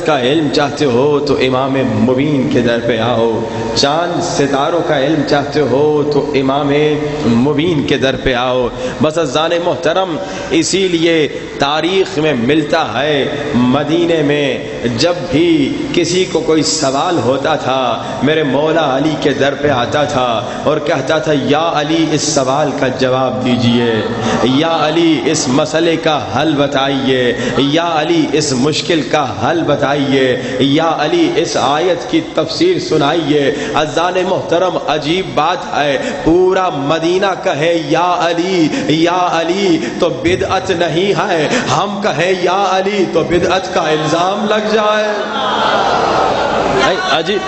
کا علم چاہتے ہو تو امام مبین کے در پہ آؤ، چاند ستاروں کا علم چاہتے ہو تو امام مبین کے در پہ آؤ۔ بس عزیزان محترم، اسی لیے تاریخ میں ملتا ہے مدینے میں جب بھی کسی کو کوئی سوال ہوتا تھا میرے مولا علی کے در پہ آتا تھا اور کہتا تھا یا علی اس سوال کا جواب دیجئے، یا علی اس مسئلے کا حل بتائیے، یا علی اس مشکل کا حل بتائیے، یا علی اس آیت کی تفسیر سنائیے۔ عزیزان محترم، عجیب بات ہے، پورا مدینہ کہے یا علی تو بدعت نہیں ہے، ہم کہیں یا علی تو بدعت کا الزام لگ جائے۔ عجیب،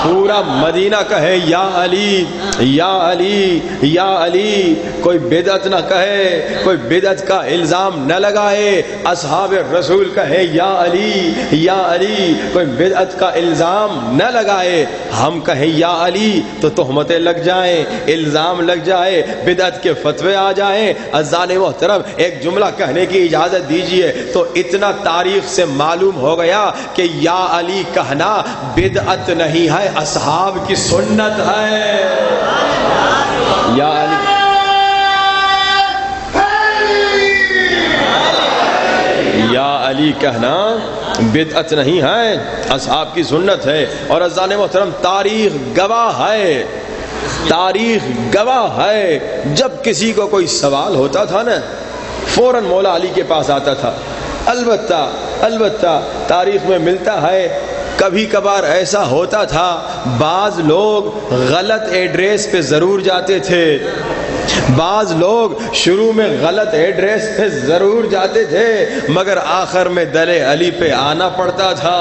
پورا مدینہ کہے یا علی یا علی یا علی، کوئی بدعت نہ کہے، کوئی بدعت کا الزام نہ لگائے، اصحاب رسول کہے یا علی، کوئی بدعت کا الزام نہ لگائے، ہم کہیں یا علی تو تہمتیں لگ جائیں، الزام لگ جائے، بدعت کے فتوے آ جائیں۔ عزیزان محترم، ایک جملہ کہنے کی اجازت دیجئے، تو اتنا تاریخ سے معلوم ہو گیا کہ یا علی کہنا بدعت نہیں ہے، اصحاب کی سنت ہے۔ یا علی، یا علی کہنا بدعت نہیں ہے، اصحاب کی سنت ہے۔ اور عزیزان محترم، تاریخ گواہ ہے، تاریخ گواہ ہے، جب کسی کو کوئی سوال ہوتا تھا نا فوراً مولا علی کے پاس آتا تھا۔ البتہ تاریخ میں ملتا ہے کبھی کبھار ایسا ہوتا تھا بعض لوگ غلط ایڈریس پہ ضرور جاتے تھے، بعض لوگ شروع میں غلط ایڈریس پہ ضرور جاتے تھے مگر آخر میں در علی پہ آنا پڑتا تھا،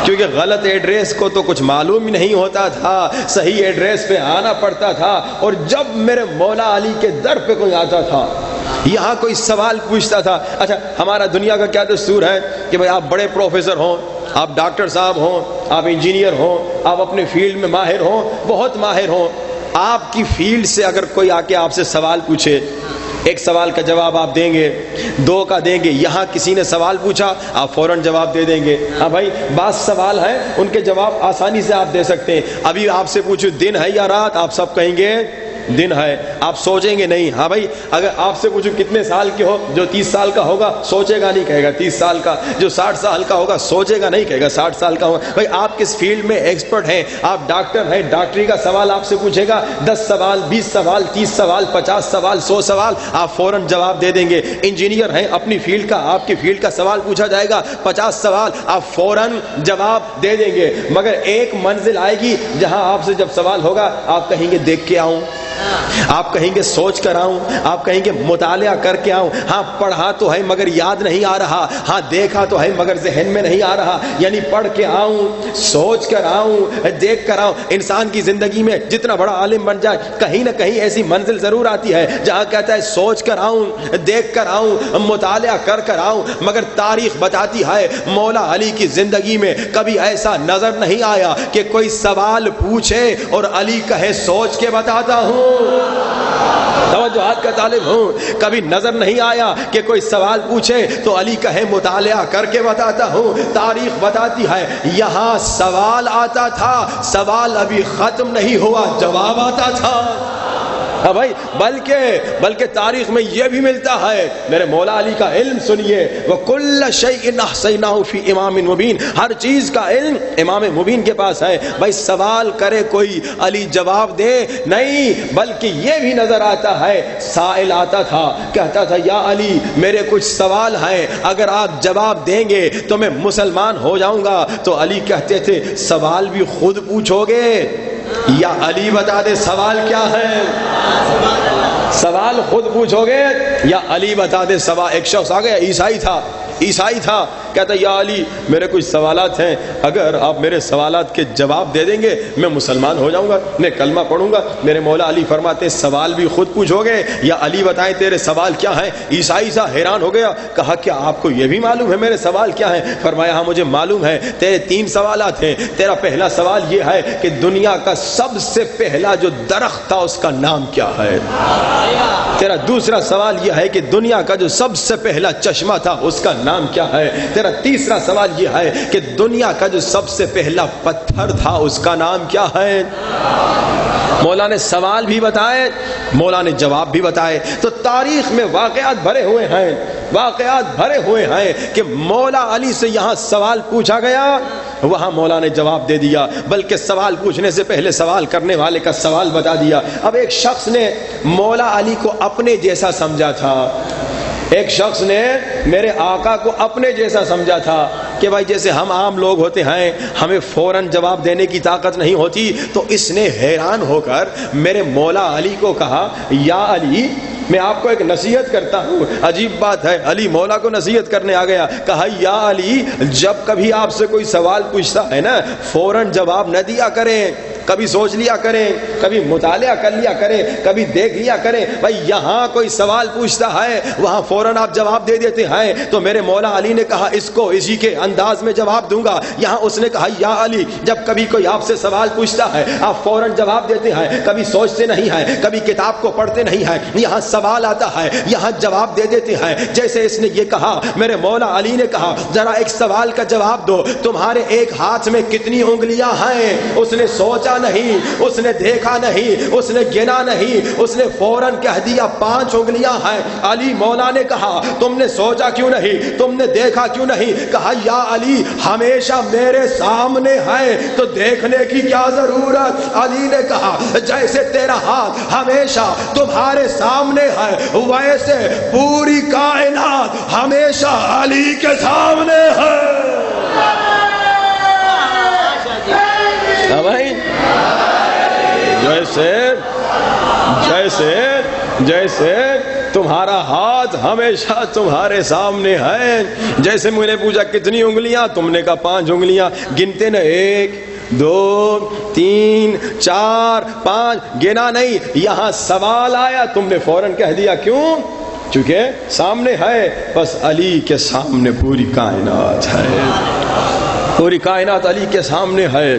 کیونکہ غلط ایڈریس کو تو کچھ معلوم ہی نہیں ہوتا تھا، صحیح ایڈریس پہ آنا پڑتا تھا۔ اور جب میرے مولا علی کے در پہ کوئی آتا تھا، یہاں کوئی سوال پوچھتا تھا، اچھا ہمارا دنیا کا کیا دستور ہے کہ بھئی آپ بڑے پروفیسر ہوں، آپ ڈاکٹر صاحب ہوں، آپ انجینئر ہوں، آپ اپنے فیلڈ میں ماہر ہوں، بہت ماہر ہوں، آپ کی فیلڈ سے اگر کوئی آ کے آپ سے سوال پوچھے، ایک سوال کا جواب آپ دیں گے، دو کا دیں گے، یہاں کسی نے سوال پوچھا آپ فوراً جواب دے دیں گے۔ ہاں بھائی، بعض سوال ہیں ان کے جواب آسانی سے آپ دے سکتے ہیں۔ ابھی آپ سے پوچھو دن ہے یا رات، آپ سب کہیں گے دن ہے، آپ سوچیں گے نہیں۔ ہاں بھائی، اگر آپ سے پوچھو کتنے سال کے ہو، جو 30 سال کا ہوگا سوچے گا نہیں، کہے گا 30 سال کا، جو 60 سال کا ہوگا سوچے گا نہیں، کہے گا 60 سال کا ہوگا۔ بھائی آپ کس فیلڈ میں ایکسپرٹ ہیں، آپ ڈاکٹر ہیں، ڈاکٹری کا سوال آپ سے پوچھے گا 10 سوال 20 سوال 30 سوال 50 سوال 100 سوال، آپ فوراً جواب دے دیں گے۔ انجینئر ہیں، اپنی فیلڈ کا، آپ کی فیلڈ کا سوال پوچھا جائے گا 50 سوال، آپ فوراً جواب دے دیں گے۔ مگر ایک منزل آئے گی جہاں آپ سے جب سوال ہوگا آپ کہیں گے دیکھ کے آؤں، آپ کہیں گے سوچ کر آؤں، آپ کہیں گے مطالعہ کر کے آؤں۔ ہاں پڑھا تو ہے مگر یاد نہیں آ رہا، ہاں دیکھا تو ہے مگر ذہن میں نہیں آ رہا، یعنی پڑھ کے آؤں، سوچ کر آؤں، دیکھ کر آؤں۔ انسان کی زندگی میں جتنا بڑا عالم بن جائے کہیں نہ کہیں ایسی منزل ضرور آتی ہے جہاں کہتا ہے سوچ کر آؤں، دیکھ کر آؤں، مطالعہ کر آؤں۔ مگر تاریخ بتاتی ہے مولا علی کی زندگی میں کبھی ایسا نظر نہیں آیا کہ کوئی سوال پوچھے اور علی کہے سوچ کے بتاتا ہوں، توجہات کا طالب ہوں۔ کبھی نظر نہیں آیا کہ کوئی سوال پوچھے تو علی کہے مطالعہ کر کے بتاتا ہوں۔ تاریخ بتاتی ہے یہاں سوال آتا تھا، سوال ابھی ختم نہیں ہوا، جواب آتا تھا۔ ہاں بھائی، بلکہ تاریخ میں یہ بھی ملتا ہے، میرے مولا علی کا علم سنیے، وَكُلَّ شَيْءٍ أَحْصَيْنَاهُ فِي إِمَامٍ مُبِينٍ، ہر چیز کا علم امام مبین کے پاس ہے۔ بھائی سوال کرے کوئی علی جواب دے نہیں، بلکہ یہ بھی نظر آتا ہے سائل آتا تھا کہتا تھا یا علی میرے کچھ سوال ہیں، اگر آپ جواب دیں گے تو میں مسلمان ہو جاؤں گا۔ تو علی کہتے تھے سوال بھی خود پوچھو گے یا علی بتا دے سوال کیا ہے؟ سوال خود پوچھو گے یا علی بتا دے سوال؟ ایک شخص آ گیا، عیسائی تھا، کہتا یا علی میرے کچھ سوالات ہیں، اگر آپ میرے سوالات کے جواب دے دیں گے میں مسلمان ہو جاؤں گا، میں کلمہ پڑھوں گا۔ میرے مولا علی فرماتے سوال بھی خود پوچھو گے یا علی بتائیں تیرے سوال کیا ہیں؟ عیسائی سا حیران ہو گیا، کہا کیا آپ کو یہ بھی معلوم ہے میرے سوال کیا ہیں؟ فرمایا ہاں مجھے معلوم ہے، تیرے 3 سوالات ہیں۔ تیرا پہلا سوال یہ ہے کہ دنیا کا سب سے پہلا جو درخت تھا اس کا نام کیا ہے؟ تیرا دوسرا سوال یہ ہے کہ دنیا کا جو سب سے پہلا چشمہ تھا اس کا نام کیا ہے؟ تیرا تیسرا سوال یہ ہے کہ دنیا کا جو سب سے پہلا پتھر تھا اس کا نام کیا ہے؟ مولا نے سوال بھی بتائے، مولا نے جواب بھی بتائے۔ تو تاریخ میں واقعات بھرے ہوئے ہیں، واقعات بھرے ہوئے ہیں کہ مولا علی سے یہاں سوال پوچھا گیا، وہاں مولا نے جواب دے دیا، بلکہ سوال پوچھنے سے پہلے سوال کرنے والے کا سوال بتا دیا۔ اب ایک شخص نے مولا علی کو اپنے جیسا سمجھا تھا، ایک شخص نے میرے آقا کو اپنے جیسا سمجھا تھا کہ بھائی جیسے ہم عام لوگ ہوتے ہیں ہمیں فوراً جواب دینے کی طاقت نہیں ہوتی، تو اس نے حیران ہو کر میرے مولا علی کو کہا یا علی میں آپ کو ایک نصیحت کرتا ہوں۔ عجیب بات ہے، علی مولا کو نصیحت کرنے آ گیا، کہا یا علی جب کبھی آپ سے کوئی سوال پوچھتا ہے نا فوراً جواب نہ دیا کریں، کبھی سوچ لیا کریں، کبھی مطالعہ کر لیا کریں، کبھی دیکھ لیا کریں۔ بھائی یہاں کوئی سوال پوچھتا ہے وہاں فوراً آپ جواب دے دیتے ہیں، تو میرے مولا علی نے کہا اس کو اسی کے انداز میں جواب دوں گا۔ یہاں اس نے کہا یا علی جب کبھی کوئی آپ سے سوال پوچھتا ہے آپ فوراً جواب دیتے ہیں، کبھی سوچتے نہیں ہیں، کبھی کتاب کو پڑھتے نہیں ہیں، یہاں سوال آتا ہے یہاں جواب دے دیتے ہیں۔ جیسے اس نے یہ کہا، میرے مولا علی نے کہا ذرا ایک سوال کا جواب دو، تمہارے ایک ہاتھ میں کتنی انگلیاں ہیں؟ اس نے سوچا نہیں، اس نے دیکھا نہیں، اس نے گنا نہیں، اس نے فوراً کہہ دیا 5 انگلیاں ہیں۔ علی مولا نے کہا تم نے سوچا کیوں نہیں، تم نے دیکھا کیوں نہیں؟ کہا یا علی ہمیشہ میرے سامنے ہے تو دیکھنے کی کیا ضرورت؟ علی نے کہا جیسے تیرا ہاتھ ہمیشہ تمہارے سامنے ہے ویسے پوری کائنات ہمیشہ علی کے سامنے ہے۔ جیسے تمہارا ہاتھ ہمیشہ تمہارے سامنے ہے، جیسے میں نے پوچھا کتنی انگلیاں، تم نے کہا 5 انگلیاں، گنتے نا 1 2 3 4 5 گنا نہیں، یہاں سوال آیا تم نے فوراً کہہ دیا، کیوں؟ چونکہ سامنے ہے، بس علی کے سامنے پوری کائنات ہے، پوری کائنات علی کے سامنے ہے،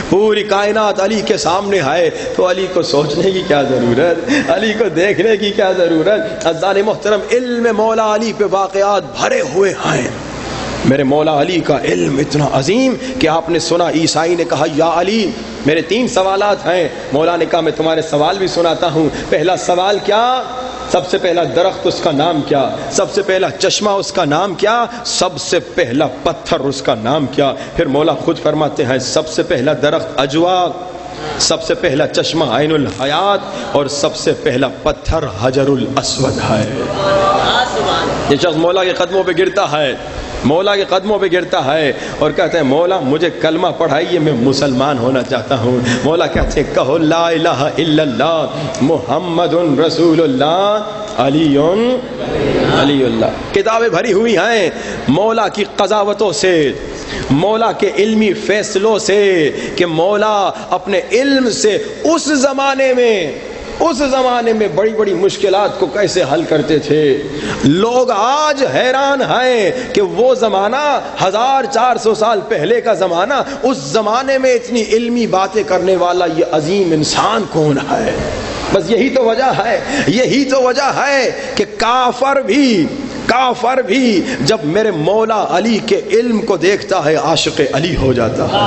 پوری کائنات علی کے سامنے ہے، تو علی کو سوچنے کی کیا ضرورت، علی کو دیکھنے کی کیا ضرورت؟ عزیزان محترم علم مولا علی پہ واقعات بھرے ہوئے ہیں۔ میرے مولا علی کا علم اتنا عظیم کہ آپ نے سنا عیسائی نے کہا یا علی میرے 3 سوالات ہیں۔ مولا نے کہا میں تمہارے سوال بھی سناتا ہوں۔ پہلا سوال کیا؟ سب سے پہلا درخت اس کا نام کیا؟ سب سے پہلا چشمہ اس کا نام کیا؟ سب سے پہلا پتھر اس کا نام کیا؟ پھر مولا خود فرماتے ہیں سب سے پہلا درخت اجوا، سب سے پہلا چشمہ عین الحیات، اور سب سے پہلا پتھر حجر الاسود ہے۔ یہ شخص مولا کے قدموں پہ گرتا ہے، مولا کے قدموں پہ گرتا ہے اور کہتے ہیں مولا مجھے کلمہ پڑھائیے، میں مسلمان ہونا چاہتا ہوں۔ مولا کہتے ہیں کہو لا الہ الا اللہ محمد رسول اللہ علی اللہ۔ کتابیں بھری ہوئی ہیں مولا کی قضاوتوں سے، مولا کے علمی فیصلوں سے، کہ مولا اپنے علم سے اس زمانے میں بڑی بڑی مشکلات کو کیسے حل کرتے تھے۔ لوگ آج حیران ہیں کہ وہ زمانہ 1400 سال پہلے کا زمانہ، اس زمانے میں اتنی علمی باتیں کرنے والا یہ عظیم انسان کون ہے؟ بس یہی تو وجہ ہے کہ کافر بھی جب میرے مولا علی کے علم کو دیکھتا ہے عاشق علی ہو جاتا ہے۔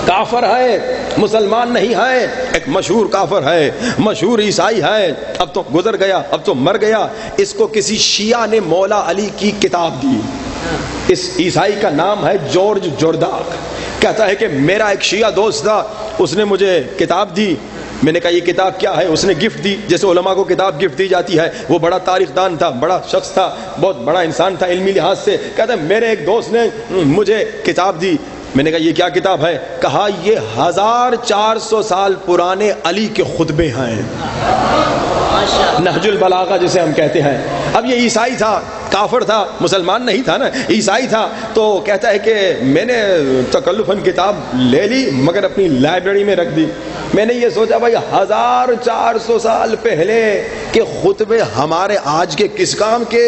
کافر ہے، مسلمان نہیں ہے، ایک مشہور کافر ہے، مشہور عیسائی ہے، اب تو گزر گیا، اب تو مر گیا۔ اس کو کسی شیعہ نے مولا علی کی کتاب دی، اس عیسائی کا نام ہے جورج جورداک۔ کہتا ہے کہ میرا ایک شیعہ دوست تھا، اس نے مجھے کتاب دی، میں نے کہا یہ کتاب کیا ہے؟ اس نے گفٹ دی، جیسے علماء کو کتاب گفٹ دی جاتی ہے۔ وہ بڑا تاریخ دان تھا، بڑا شخص تھا، بہت بڑا انسان تھا علمی لحاظ سے۔ کہتا ہے میرے ایک دوست نے مجھے کتاب دی، میں نے کہا یہ کیا کتاب ہے؟ کہا یہ 1400 سال پرانے علی کے خطبے ہیں، نہج البلاغہ جسے ہم کہتے ہیں۔ اب یہ عیسائی تھا، کافر تھا، مسلمان نہیں تھا نا، عیسائی تھا، تو کہتا ہے کہ میں نے تکلفاً کتاب لے لی مگر اپنی لائبریری میں رکھ دی۔ میں نے یہ سوچا بھائی 1400 سال پہلے کہ خطبے ہمارے آج کے کس کام کے؟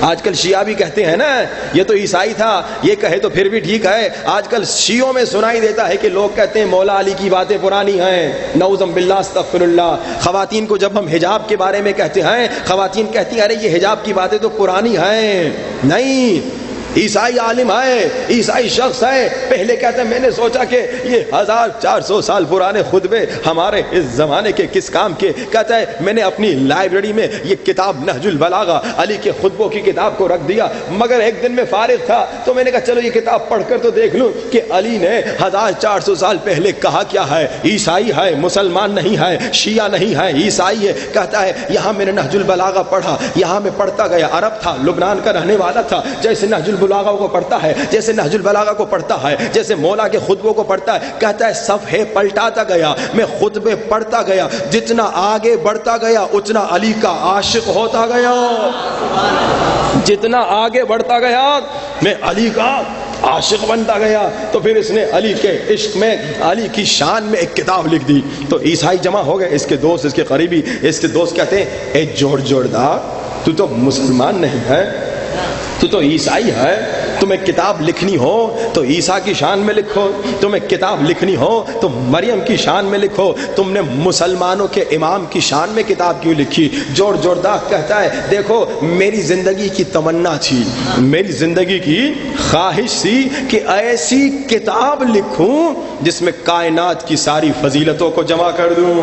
آج کل شیعہ بھی کہتے ہیں نا یہ تو عیسائی تھا، یہ کہے تو پھر بھی ٹھیک ہے۔ آج کل شیعوں میں سنائی دیتا ہے کہ لوگ کہتے ہیں مولا علی کی باتیں پرانی ہیں، نعوذ باللہ استغفر اللہ۔ خواتین کو جب ہم حجاب کے بارے میں کہتے ہیں، خواتین کہتی ہیں ارے یہ حجاب کی باتیں تو پرانی ہیں۔ نہیں، عیسائی عالم ہے، عیسائی شخص ہے، پہلے کہتا ہے میں نے سوچا کہ یہ 1400 سال پرانے خطبے ہمارے اس زمانے کے کس کام کے؟ کہتا ہے میں نے اپنی لائبریری میں یہ کتاب نہج البلاغہ علی کے خطبوں کی کتاب کو رکھ دیا، مگر ایک دن میں فارغ تھا تو میں نے کہا چلو یہ کتاب پڑھ کر تو دیکھ لوں کہ علی نے 1400 سال پہلے کہا کیا ہے۔ عیسائی ہے، مسلمان نہیں ہے، شیعہ نہیں ہے، عیسائی ہے۔ کہتا ہے یہاں میں نے نہج البلاغہ پڑھا، یہاں میں پڑھتا گیا، عرب تھا، لبنان کا رہنے والا تھا، جیسے نہج البلاغہ کو پڑھتا ہے، جیسے نہج البلاغہ کو پڑھتا ہے، جیسے مولا کے خطبوں کو پڑھتا ہے، کہتا ہے صفحے پلٹاتا گیا، میں خطبے پڑھتا گیا، جتنا آگے بڑھتا گیا اتنا علی کا عاشق ہوتا گیا، جتنا آگے بڑھتا گیا میں علی کا عاشق بنتا گیا۔ تو پھر اس نے علی کے عشق میں، علی کی شان میں ایک کتاب لکھ دی۔ تو عیسائی جمع ہو گئے، اس کے دوست، اس کے قریبی، اس کے دوست کہتے ہیں اے جوڑدا تو تو مسلمان نہیں ہے، تو تو عیسائی ہے، تمہیں کتاب لکھنی ہو تو عیسیٰ کی شان میں لکھو، تمہیں کتاب لکھنی ہو تو مریم کی شان میں لکھو، تم نے مسلمانوں کے امام کی شان میں کتاب کیوں لکھی؟ جوڑدا کہتا ہے دیکھو میری زندگی کی تمنا تھی، میری زندگی کی خواہش تھی کہ ایسی کتاب لکھوں جس میں کائنات کی ساری فضیلتوں کو جمع کر دوں۔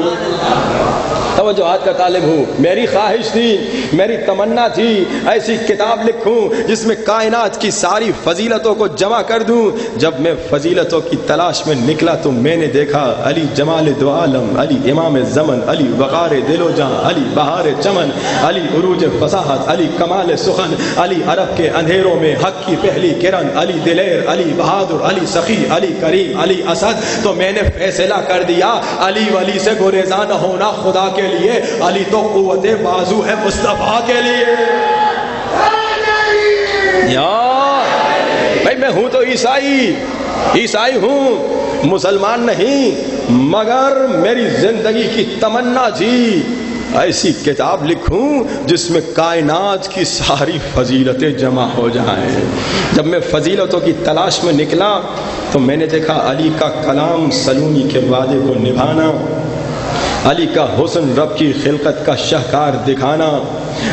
توجہات کا طالب ہوں، میری خواہش تھی، میری تمنا تھی ایسی کتاب لکھوں جس میں کائنات کی ساری فضیلتوں کو جمع کر دوں۔ جب میں فضیلتوں کی تلاش میں نکلا تو میں نے دیکھا علی جمال دو عالم، علی امام زمن، علی وقار دل و جان، علی بہار چمن، علی عروج فصاحت، علی کمال سخن، علی عرب کے اندھیروں میں حق کی پہلی کرن، علی دلیر، علی بہادر، علی سخی، علی کریم، علی اسد۔ تو میں نے فیصلہ کر دیا علی ولی سے گریزاں نہ ہونا خدا کے لیے، علی تو قوت بازو ہے مصطفیٰ کے لیے۔ بھائی میں ہوں تو عیسائی ہوں، مسلمان نہیں، مگر میری زندگی کی تمنا تھی ایسی کتاب لکھوں جس میں کائنات کی ساری فضیلتیں جمع ہو جائیں۔ جب میں فضیلتوں کی تلاش میں نکلا تو میں نے دیکھا علی کا کلام سلونی کے وعدے کو نبھانا، علی کا حسن رب کی خلقت کا شاہکار دکھانا،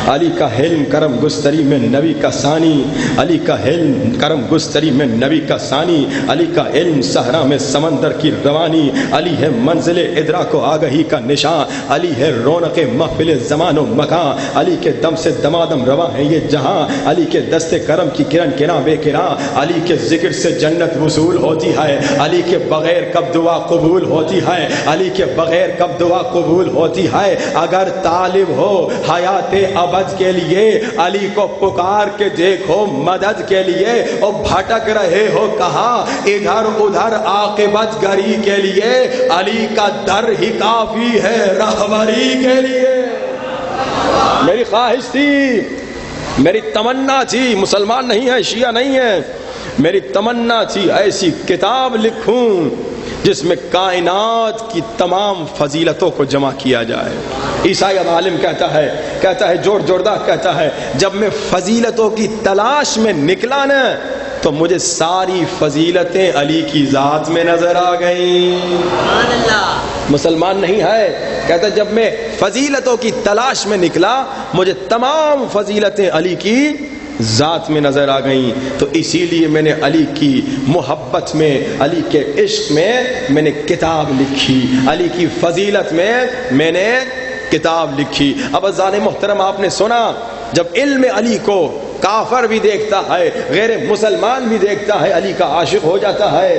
علی کا حلم کرم گستری میں نبی کا ثانی، علی کا حلم کرم گستری میں نبی کا ثانی، علی کا علم صحرا میں سمندر کی روانی، علی ہے منزل ادراک و آگہی کا نشان، علی ہے رونق محفل زمان و مکان، علی کے دم سے دمادم رواں ہے یہ جہاں، علی کے دست کرم کی کرن کرا بے کرا، علی کے ذکر سے جنت وصول ہوتی ہے، علی کے بغیر کب دعا قبول ہوتی ہے، علی کے بغیر کب دعا قبول ہوتی ہے۔ اگر طالب ہو حیات ابد کے لیے علی کو پکار کے دیکھو مدد کے لیے، اور بھٹک رہے ہو کہاں ادھر ادھر عاقبت گری کے لیے، علی کا در ہی کافی ہے رہبری کے لیے۔ میری خواہش تھی، میری تمنا تھی، مسلمان نہیں ہے، شیعہ نہیں ہے، میری تمنا تھی ایسی کتاب لکھوں جس میں کائنات کی تمام فضیلتوں کو جمع کیا جائے۔ عیسائی عالم کہتا ہے جوڑدا کہتا ہے جب میں فضیلتوں کی تلاش میں نکلا نا تو مجھے ساری فضیلتیں علی کی ذات میں نظر آ گئیں۔ مسلمان نہیں ہے، کہتا ہے جب میں فضیلتوں کی تلاش میں نکلا مجھے تمام فضیلتیں علی کی ذات میں نظر آ گئیں، تو اسی لیے میں نے علی کی محبت میں، علی کے عشق میں نے کتاب لکھی، علی کی فضیلت میں نے کتاب لکھی۔ اب عزیزان محترم آپ نے سنا جب علم علی کو کافر بھی دیکھتا ہے، غیر مسلمان بھی دیکھتا ہے، علی کا عاشق ہو جاتا ہے،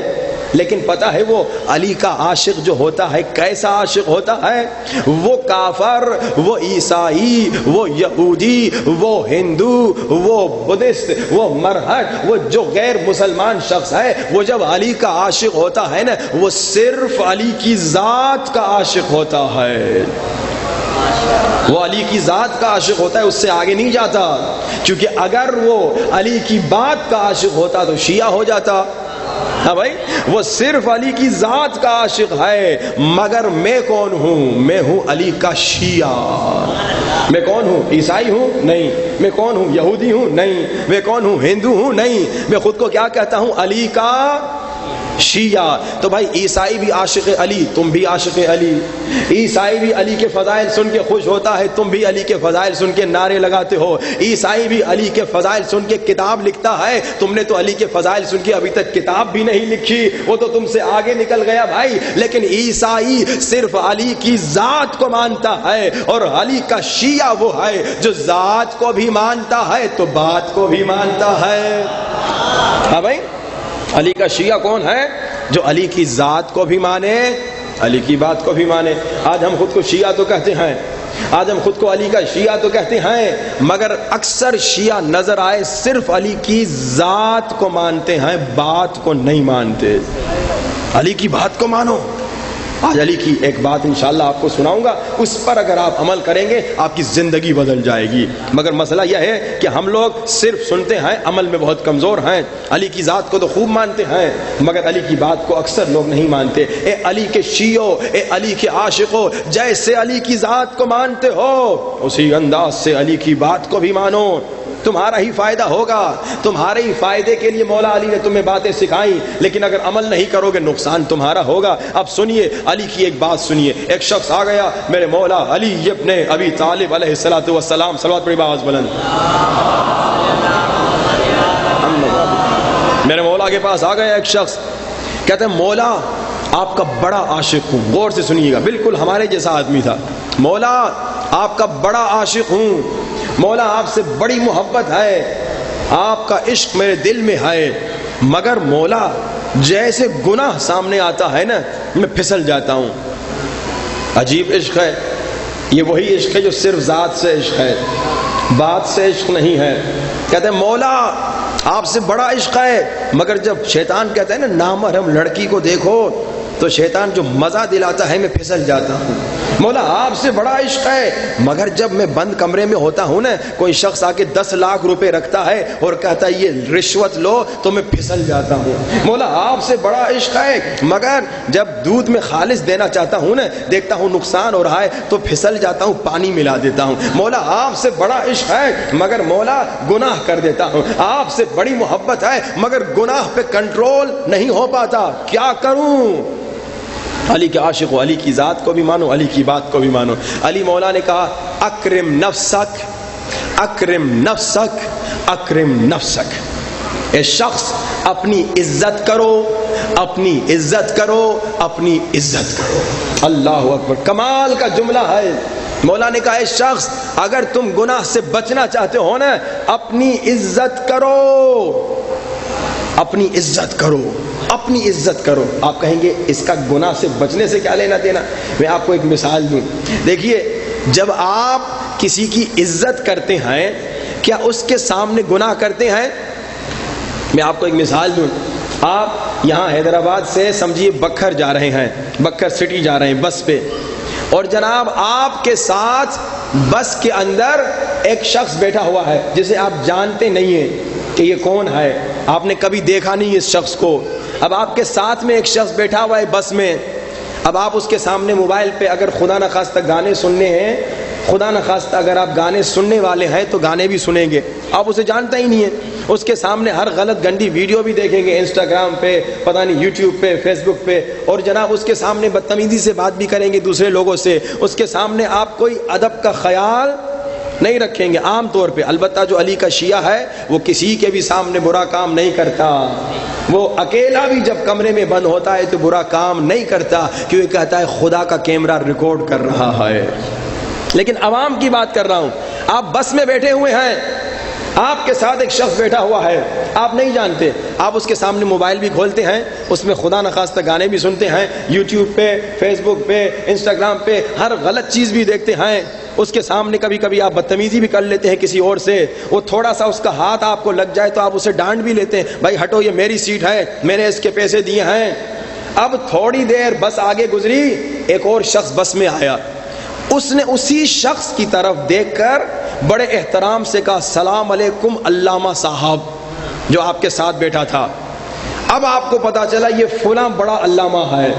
لیکن پتہ ہے وہ علی کا عاشق جو ہوتا ہے کیسا عاشق ہوتا ہے؟ وہ کافر، وہ عیسائی، وہ یہودی، وہ ہندو، وہ بدھسٹ، وہ مرہٹ، وہ جو غیر مسلمان شخص ہے، وہ جب علی کا عاشق ہوتا ہے نا وہ صرف علی کی ذات کا عاشق ہوتا ہے۔ وہ علی کی ذات کا عاشق ہوتا ہے، اس سے آگے نہیں جاتا، کیونکہ اگر وہ علی کی بات کا عاشق ہوتا تو شیعہ ہو جاتا۔ ہاں بھائی، وہ صرف علی کی ذات کا عاشق ہے، مگر میں کون ہوں؟ میں ہوں علی کا شیعہ۔ میں کون ہوں؟ عیسائی ہوں؟ نہیں۔ میں کون ہوں؟ یہودی ہوں؟ نہیں۔ میں کون ہوں؟ ہندو ہوں؟ نہیں۔ میں خود کو کیا کہتا ہوں؟ علی کا شیعہ۔ تو بھائی عیسائی بھی عاشق علی، تم بھی عاشق علی۔ عیسائی بھی علی کے فضائل سن کے خوش ہوتا ہے، تم بھی علی کے فضائل سن کے نعرے لگاتے ہو۔ عیسائی بھی علی کے فضائل سن کے کتاب لکھتا ہے، تم نے تو علی کے فضائل سن کے ابھی تک کتاب بھی نہیں لکھی، وہ تو تم سے آگے نکل گیا بھائی۔ لیکن عیسائی صرف علی کی ذات کو مانتا ہے، اور علی کا شیعہ وہ ہے جو ذات کو بھی مانتا ہے تو بات کو بھی مانتا ہے۔ ہاں بھائی، علی کا شیعہ کون ہے؟ جو علی کی ذات کو بھی مانے، علی کی بات کو بھی مانے۔ آج ہم خود کو شیعہ تو کہتے ہیں، آج ہم خود کو علی کا شیعہ تو کہتے ہیں، مگر اکثر شیعہ نظر آئے صرف علی کی ذات کو مانتے ہیں، بات کو نہیں مانتے۔ علی کی بات کو مانو۔ آج علی کی ایک بات انشاءاللہ آپ کو سناؤں گا، اس پر اگر آپ عمل کریں گے آپ کی زندگی بدل جائے گی۔ مگر مسئلہ یہ ہے کہ ہم لوگ صرف سنتے ہیں، عمل میں بہت کمزور ہیں۔ علی کی ذات کو تو خوب مانتے ہیں، مگر علی کی بات کو اکثر لوگ نہیں مانتے۔ اے علی کے شیعوں، اے علی کے عاشقوں، جیسے علی کی ذات کو مانتے ہو اسی انداز سے علی کی بات کو بھی مانو، تمہارا ہی فائدہ ہوگا۔ تمہارے ہی فائدے کے لیے مولا علی نے تمہیں باتیں سکھائیں، لیکن اگر عمل نہیں کرو گے نقصان تمہارا ہوگا۔ اب سنیے علی کی ایک بات سنیے۔ ایک شخص آ گیا، میرے مولا علی ابن ابی طالب علیہ الصلوۃ والسلام، صلوات پڑھی آواز بلند، میرے مولا کے پاس آ گیا ایک شخص، کہتے ہیں مولا آپ کا بڑا عاشق ہوں۔ غور سے سنیے گا، بالکل ہمارے جیسا آدمی تھا۔ مولا آپ کا بڑا عاشق ہوں، مولا آپ سے بڑی محبت ہے، آپ کا عشق میرے دل میں ہے، مگر مولا جیسے گناہ سامنے آتا ہے نا میں پھسل جاتا ہوں۔ عجیب عشق ہے یہ، وہی عشق ہے جو صرف ذات سے عشق ہے، بات سے عشق نہیں ہے۔ کہتے ہیں مولا آپ سے بڑا عشق ہے، مگر جب شیطان کہتا ہے نا نامحرم لڑکی کو دیکھو تو شیطان جو مزہ دلاتا ہے میں پھسل جاتا ہوں۔ مولا آپ سے بڑا عشق ہے، مگر جب میں بند کمرے میں ہوتا ہوں نا، کوئی شخص آ کے 10 لاکھ روپے رکھتا ہے اور کہتا ہے یہ رشوت لو تو میں پھسل جاتا ہوں۔ مولا آپ سے بڑا عشق ہے، مگر جب دودھ میں خالص دینا چاہتا ہوں نا، دیکھتا ہوں نقصان ہو رہا ہے تو پھسل جاتا ہوں، پانی ملا دیتا ہوں۔ مولا آپ سے بڑا عشق ہے، مگر مولا گناہ کر دیتا ہوں۔ آپ سے بڑی محبت ہے، مگر گناہ پہ کنٹرول نہیں ہو پاتا، کیا کروں؟ علی کے عاشق ہو، علی کی ذات کو بھی مانو، علی کی بات کو بھی مانو۔ علی مولا نے کہا اکرم نفسک، اکرم نفسک، اکرم نفسک۔ اے شخص اپنی عزت کرو، اپنی عزت کرو، اپنی عزت کرو۔ اللہ اکبر، کمال کا جملہ ہے۔ مولا نے کہا اے شخص اگر تم گناہ سے بچنا چاہتے ہو نا، اپنی عزت کرو، اپنی عزت کرو، اپنی عزت کرو۔ آپ کہیں گے اس کا گناہ سے بچنے سے کیا لینا دینا؟ میں آپ کو ایک مثال دوں۔ دیکھیے جب آپ کسی کی عزت کرتے ہیں کیا اس کے سامنے گناہ کرتے ہیں؟ میں آپ کو ایک مثال دوں۔ آپ یہاں حیدرآباد سے سمجھیے بکھر جا رہے ہیں، بکھر سٹی جا رہے ہیں بس پہ، اور جناب آپ کے ساتھ بس کے اندر ایک شخص بیٹھا ہوا ہے جسے آپ جانتے نہیں ہیں کہ یہ کون ہے، آپ نے کبھی دیکھا نہیں اس شخص کو۔ اب آپ کے ساتھ میں ایک شخص بیٹھا ہوا ہے بس میں، اب آپ اس کے سامنے موبائل پہ اگر خدا نخواستہ گانے سننے ہیں، خدا نخواستہ اگر آپ گانے سننے والے ہیں تو گانے بھی سنیں گے، آپ اسے جانتا ہی نہیں ہے، اس کے سامنے ہر غلط گندی ویڈیو بھی دیکھیں گے، انسٹاگرام پہ، پتہ نہیں یوٹیوب پہ، فیس بک پہ، اور جناب اس کے سامنے بدتمیزی سے بات بھی کریں گے دوسرے لوگوں سے، اس کے سامنے آپ کوئی ادب کا خیال نہیں رکھیں گے عام طور پہ۔ البتہ جو علی کا شیعہ ہے وہ کسی کے بھی سامنے برا کام نہیں کرتا، وہ اکیلا بھی جب کمرے میں بند ہوتا ہے تو برا کام نہیں کرتا، کیونکہ کہتا ہے خدا کا کیمرہ ریکارڈ کر رہا ہے۔ لیکن عوام کی بات کر رہا ہوں، آپ بس میں بیٹھے ہوئے ہیں، آپ کے ساتھ ایک شخص بیٹھا ہوا ہے، آپ نہیں جانتے، آپ اس کے سامنے موبائل بھی کھولتے ہیں، اس میں خدا نخواستہ گانے بھی سنتے ہیں، یوٹیوب پہ، فیس بک پہ، انسٹاگرام پہ ہر غلط چیز بھی دیکھتے ہیں، اس کے سامنے کبھی کبھی آپ بدتمیزی بھی کر لیتے ہیں کسی اور سے، وہ تھوڑا سا اس کا ہاتھ آپ کو لگ جائے تو آپ اسے ڈانٹ بھی لیتے ہیں، بھائی ہٹو یہ میری سیٹ ہے، میں نے اس کے پیسے دیے ہیں۔ اب تھوڑی دیر بس آگے گزری، ایک اور شخص بس میں آیا، اس نے اسی شخص کی طرف دیکھ کر بڑے احترام سے کہا السلام علیکم علامہ صاحب جو آپ کے ساتھ بیٹھا تھا. اب آپ کو پتا چلا یہ فلاں بڑا علامہ ہے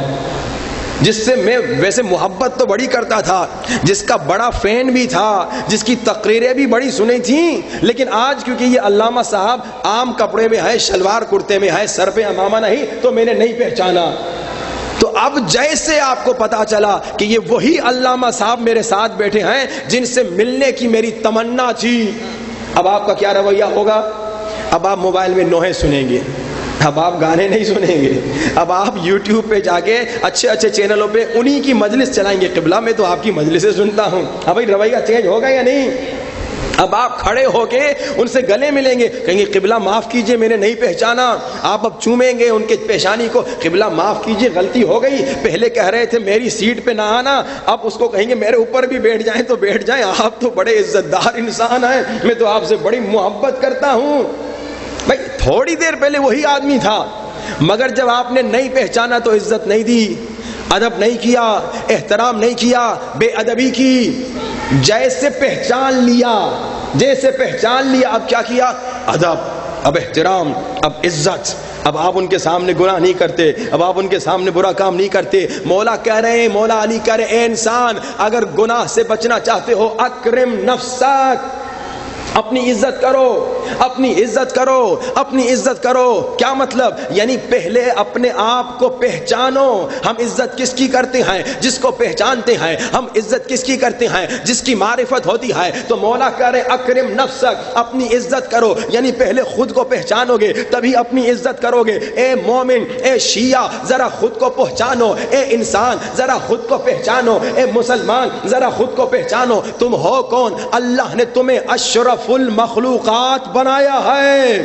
جس سے میں ویسے محبت تو بڑی کرتا تھا, جس کا بڑا فین بھی تھا, جس کی تقریریں بھی بڑی سنی تھیں, لیکن آج کیونکہ یہ علامہ صاحب عام کپڑے میں ہے, شلوار کرتے میں ہے, سر پہ امامہ نہیں, تو میں نے نہیں پہچانا. تو اب جیسے آپ کو پتا چلا کہ یہ وہی علامہ صاحب میرے ساتھ بیٹھے ہیں جن سے ملنے کی میری تمنا تھی, اب آپ کا کیا رویہ ہوگا؟ اب آپ موبائل میں نوحے سنیں گے, اب آپ گانے نہیں سنیں گے, اب آپ یوٹیوب پہ جا کے اچھے اچھے چینلوں پہ انہی کی مجلس چلائیں گے. قبلہ میں تو آپ کی مجلسیں سنتا ہوں. اب بھائی رویہ چینج ہوگا یا نہیں؟ اب آپ کھڑے ہو کے ان سے گلے ملیں گے, کہیں گے قبلہ معاف کیجئے میں نے نہیں پہچانا. آپ اب چومیں گے ان کے پیشانی کو, قبلہ معاف کیجئے غلطی ہو گئی, پہلے کہہ رہے تھے میری سیٹ پہ نہ آنا, اب اس کو کہیں گے میرے اوپر بھی بیٹھ جائیں تو بیٹھ جائیں, آپ تو بڑے عزت دار انسان ہیں, میں تو آپ سے بڑی محبت کرتا ہوں. بھائی تھوڑی دیر پہلے وہی آدمی تھا, مگر جب آپ نے نہیں پہچانا تو عزت نہیں دی, ادب نہیں کیا, احترام نہیں کیا, بے ادبی کی. جیسے پہچان لیا اب کیا کیا؟ ادب, اب احترام, اب عزت. اب آپ ان کے سامنے گناہ نہیں کرتے, اب آپ ان کے سامنے برا کام نہیں کرتے. مولا کہہ رہے ہیں, مولا علی کہہ رہے ہیں, اے انسان اگر گناہ سے بچنا چاہتے ہو اکرم نفسک, اپنی عزت کرو, اپنی عزت کرو, اپنی عزت کرو. کیا مطلب؟ یعنی پہلے اپنے آپ کو پہچانو. ہم عزت کس کی کرتے ہیں؟ جس کو پہچانتے ہیں. ہم عزت کس کی کرتے ہیں؟ جس کی معرفت ہوتی ہے. تو مولا کہہ رہے اکرم نفسک, اپنی عزت کرو, یعنی پہلے خود کو پہچانو گے تبھی اپنی عزت کرو گے. اے مومن, اے شیعہ ذرا خود کو پہچانو, اے انسان ذرا خود کو پہچانو, اے مسلمان ذرا خود کو پہچانو. تم ہو کون؟ اللہ نے تمہیں اشرف المخلوقات بنایا ہے.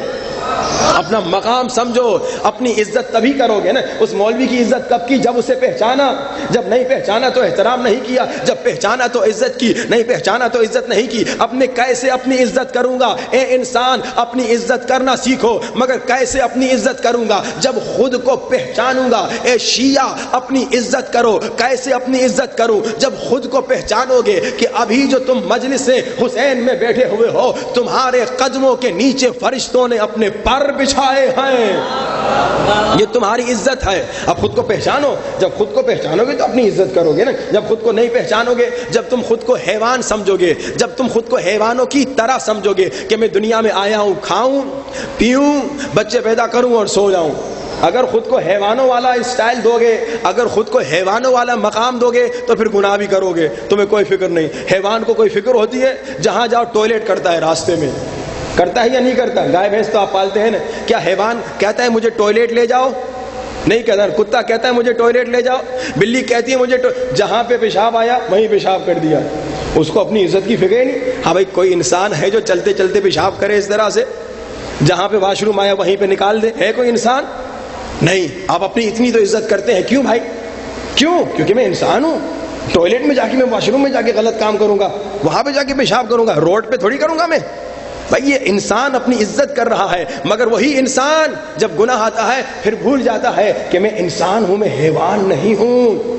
اپنا مقام سمجھو, اپنی عزت تبھی کرو گے نا. اس مولوی کی عزت کب کی؟ جب اسے پہچانا. جب نہیں پہچانا تو احترام نہیں کیا, جب پہچانا تو عزت کی, نہیں پہچانا تو عزت نہیں کی. اپنے کیسے اپنی عزت کروں گا؟ اے انسان اپنی عزت کرنا سیکھو, مگر کیسے اپنی عزت کروں گا؟ جب خود کو پہچانوں گا. اے شیعہ اپنی عزت کرو, کیسے اپنی عزت کروں؟ جب خود کو پہچانو گے کہ ابھی جو تم مجلس حسین میں بیٹھے ہوئے ہو, تمہارے قدموں کے نیچے فرشتوں نے اپنے پر بچھائے ہیں, یہ تمہاری عزت ہے. اب خود کو پہچانو. جب خود کو پہچانو گے تو اپنی عزت کرو گے نا. جب خود کو نہیں پہچانو گے, جب تم خود کو حیوان سمجھو گے, جب تم خود کو حیوانوں کی طرح سمجھو گے کہ میں دنیا میں آیا ہوں, کھاؤں پیوں, بچے پیدا کروں اور سو جاؤں, اگر خود کو حیوانوں والا اسٹائل دو گے, اگر خود کو حیوانوں والا مقام دو گے تو پھر گناہ بھی کرو گے, تمہیں کوئی فکر نہیں. حیوان کو کوئی فکر ہوتی ہے؟ جہاں جاؤ ٹوائلٹ کرتا ہے راستے میں, کرتا ہے یا نہیں کرتا؟ گائے بھینس تو آپ پالتے ہیں نا, کیا حیوان کہتا ہے مجھے ٹوائلٹ لے جاؤ؟ نہیں کہتا. کتا کہتا ہے مجھے ٹوائلٹ لے جاؤ, بلی کہتی ہے مجھے جہاں پہ پیشاب آیا وہیں پیشاب کر دیا, اس کو اپنی عزت کی فکر ہی نہیں. ہاں بھائی کوئی انسان ہے جو چلتے چلتے پیشاب کرے اس طرح سے, جہاں پہ واش روم آیا وہیں پہ نکال دے؟ ہے کوئی انسان؟ نہیں. آپ اپنی اتنی تو عزت کرتے ہیں. کیوں بھائی؟ کیوں؟ کیونکہ میں انسان ہوں. ٹوائلٹ میں جا کے, میں واش روم میں جا کے غلط کام کروں گا, وہاں پہ جا کے پیشاب کروں گا, روڈ پہ تھوڑی کروں گا میں. بھائی یہ انسان اپنی عزت کر رہا ہے, مگر وہی انسان جب گناہ آتا ہے پھر بھول جاتا ہے کہ میں انسان ہوں, میں حیوان نہیں ہوں,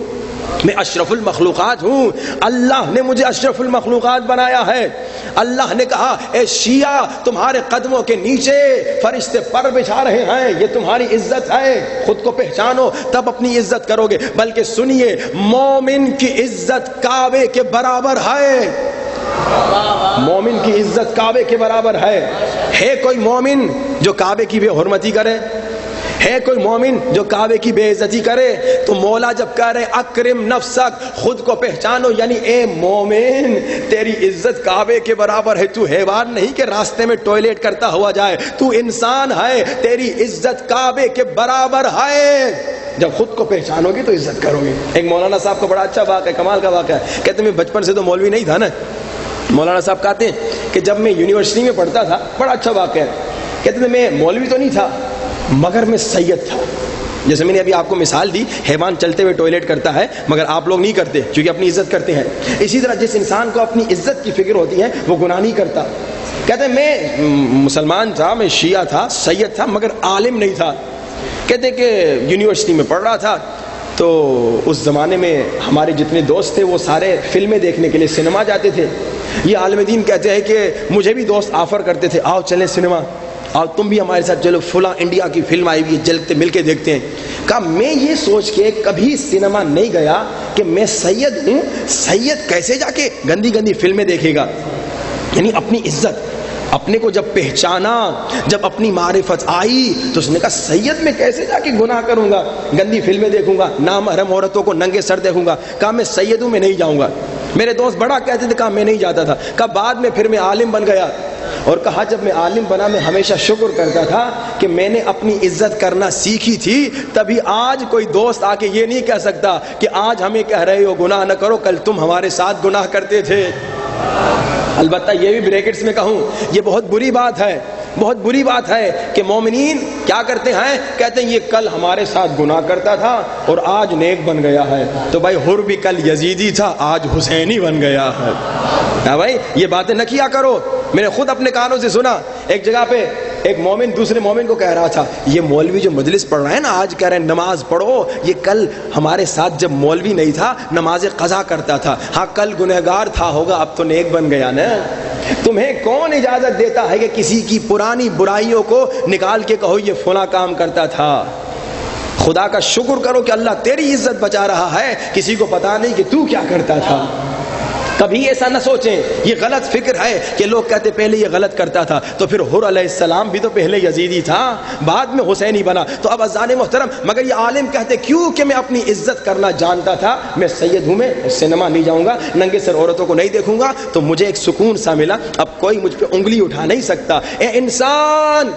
میں اشرف المخلوقات ہوں. اللہ نے مجھے اشرف المخلوقات بنایا ہے. اللہ نے کہا اے شیعہ تمہارے قدموں کے نیچے فرشتے پر بچھا رہے ہیں, یہ تمہاری عزت ہے. خود کو پہچانو تب اپنی عزت کرو گے. بلکہ سنیے, مومن کی عزت کعبے کے برابر ہے. مومن کی عزت کعبے کے برابر ہے. ہے کوئی مومن جو کعبے کی بے حرمتی کرے؟ ہے کوئی مومن جو کعبے کی بے عزتی کرے؟ تو مولا جب کہہ رہے اکرم نفسک, خود کو پہچانو, یعنی اے مومن تیری عزت کعبے کے برابر ہے. تو حیوان نہیں کہ راستے میں ٹوائلٹ کرتا ہوا جائے, تو انسان ہے, تیری عزت کعبے کے برابر ہے. جب خود کو پہچانو گے تو عزت کرو گے. ایک مولانا صاحب کا بڑا اچھا واقعہ ہے, کمال کا واقعہ ہے. کہتے ہیں میں بچپن سے تو مولوی نہیں تھا نا. مولانا صاحب کہتے ہیں کہ جب میں یونیورسٹی میں پڑھتا تھا, بڑا اچھا واقعہ ہے, کہتے ہیں میں مولوی تو نہیں تھا مگر میں سید تھا. جیسے میں نے ابھی آپ کو مثال دی, حیوان چلتے ہوئے ٹوائلٹ کرتا ہے مگر آپ لوگ نہیں کرتے کیونکہ اپنی عزت کرتے ہیں. اسی طرح جس انسان کو اپنی عزت کی فکر ہوتی ہے وہ گناہ نہیں کرتا. کہتے ہیں میں مسلمان تھا, میں شیعہ تھا, سید تھا, مگر عالم نہیں تھا. کہتے ہیں کہ یونیورسٹی میں پڑھ رہا تھا, تو اس زمانے میں ہمارے جتنے دوست تھے وہ سارے فلمیں دیکھنے کے لیے سنیما جاتے تھے. یہ عالم دین کہتے ہیں کہ مجھے بھی دوست آفر کرتے تھے آؤ چلیں سنیما, اور تم بھی ہمارے ساتھ چلو, فلاں انڈیا کی فلم آئی ہوئی ہے, چلتے مل کے دیکھتے ہیں. کہا میں یہ سوچ کے کبھی سنیما نہیں گیا کہ میں سید ہوں, سید کیسے جا کے گندی گندی فلمیں دیکھے گا. یعنی اپنی عزت, اپنے کو جب پہچانا, جب اپنی معرفت آئی تو اس نے کہا سید میں کیسے جا کے گناہ کروں گا, گندی فلمیں دیکھوں گا, نامحرم عورتوں کو ننگے سر دیکھوں گا. کہا میں سید ہوں, میں نہیں جاؤں گا. میرے دوست بڑا کہتے تھے, کہا میں نہیں جاتا تھا. کہا بعد میں پھر میں عالم بن گیا, اور کہا جب میں عالم بنا میں ہمیشہ شکر کرتا تھا کہ میں نے اپنی عزت کرنا سیکھی تھی, تبھی آج کوئی دوست آ کے یہ نہیں کہہ سکتا کہ آج ہمیں کہہ رہے ہو گناہ نہ کرو, کل تم ہمارے ساتھ گناہ کرتے تھے. البتہ یہ بھی بریکٹس میں کہوں, یہ بہت بری بات ہے, بہت بری بات ہے کہ مومنین کیا کرتے ہیں, کہتے ہیں یہ کل ہمارے ساتھ گناہ کرتا تھا اور آج نیک بن گیا ہے. تو بھائی حر بھی کل یزیدی تھا, آج حسینی بن گیا ہے. بھائی یہ باتیں نہ کیا کرو. میں نے خود اپنے کانوں سے سنا, ایک جگہ پہ ایک مومن دوسرے مومن کو کہہ رہا تھا, یہ مولوی جو مجلس پڑھ رہے ہیں نا آج کہہ رہے ہیں نماز پڑھو, یہ کل ہمارے ساتھ جب مولوی نہیں تھا نماز قضا کرتا تھا, ہاں کل گنہگار تھا ہوگا, اب تو نیک بن گیا نا. تمہیں کون اجازت دیتا ہے کہ کسی کی پرانی برائیوں کو نکال کے کہو یہ فلاں کام کرتا تھا. خدا کا شکر کرو کہ اللہ تیری عزت بچا رہا ہے, کسی کو پتا نہیں کہ تو کیا کرتا تھا. کبھی ایسا نہ سوچیں, یہ غلط فکر ہے کہ لوگ کہتے پہلے یہ غلط کرتا تھا, تو پھر حر علیہ السلام بھی تو پہلے یزیدی تھا, بعد میں حسینی بنا. تو اب اذان محترم, مگر یہ عالم کہتے کیوں کہ میں اپنی عزت کرنا جانتا تھا, میں سید ہوں, میں سنیما نہیں جاؤں گا, ننگے سر عورتوں کو نہیں دیکھوں گا, تو مجھے ایک سکون سا ملا, اب کوئی مجھ پہ انگلی اٹھا نہیں سکتا. اے انسان,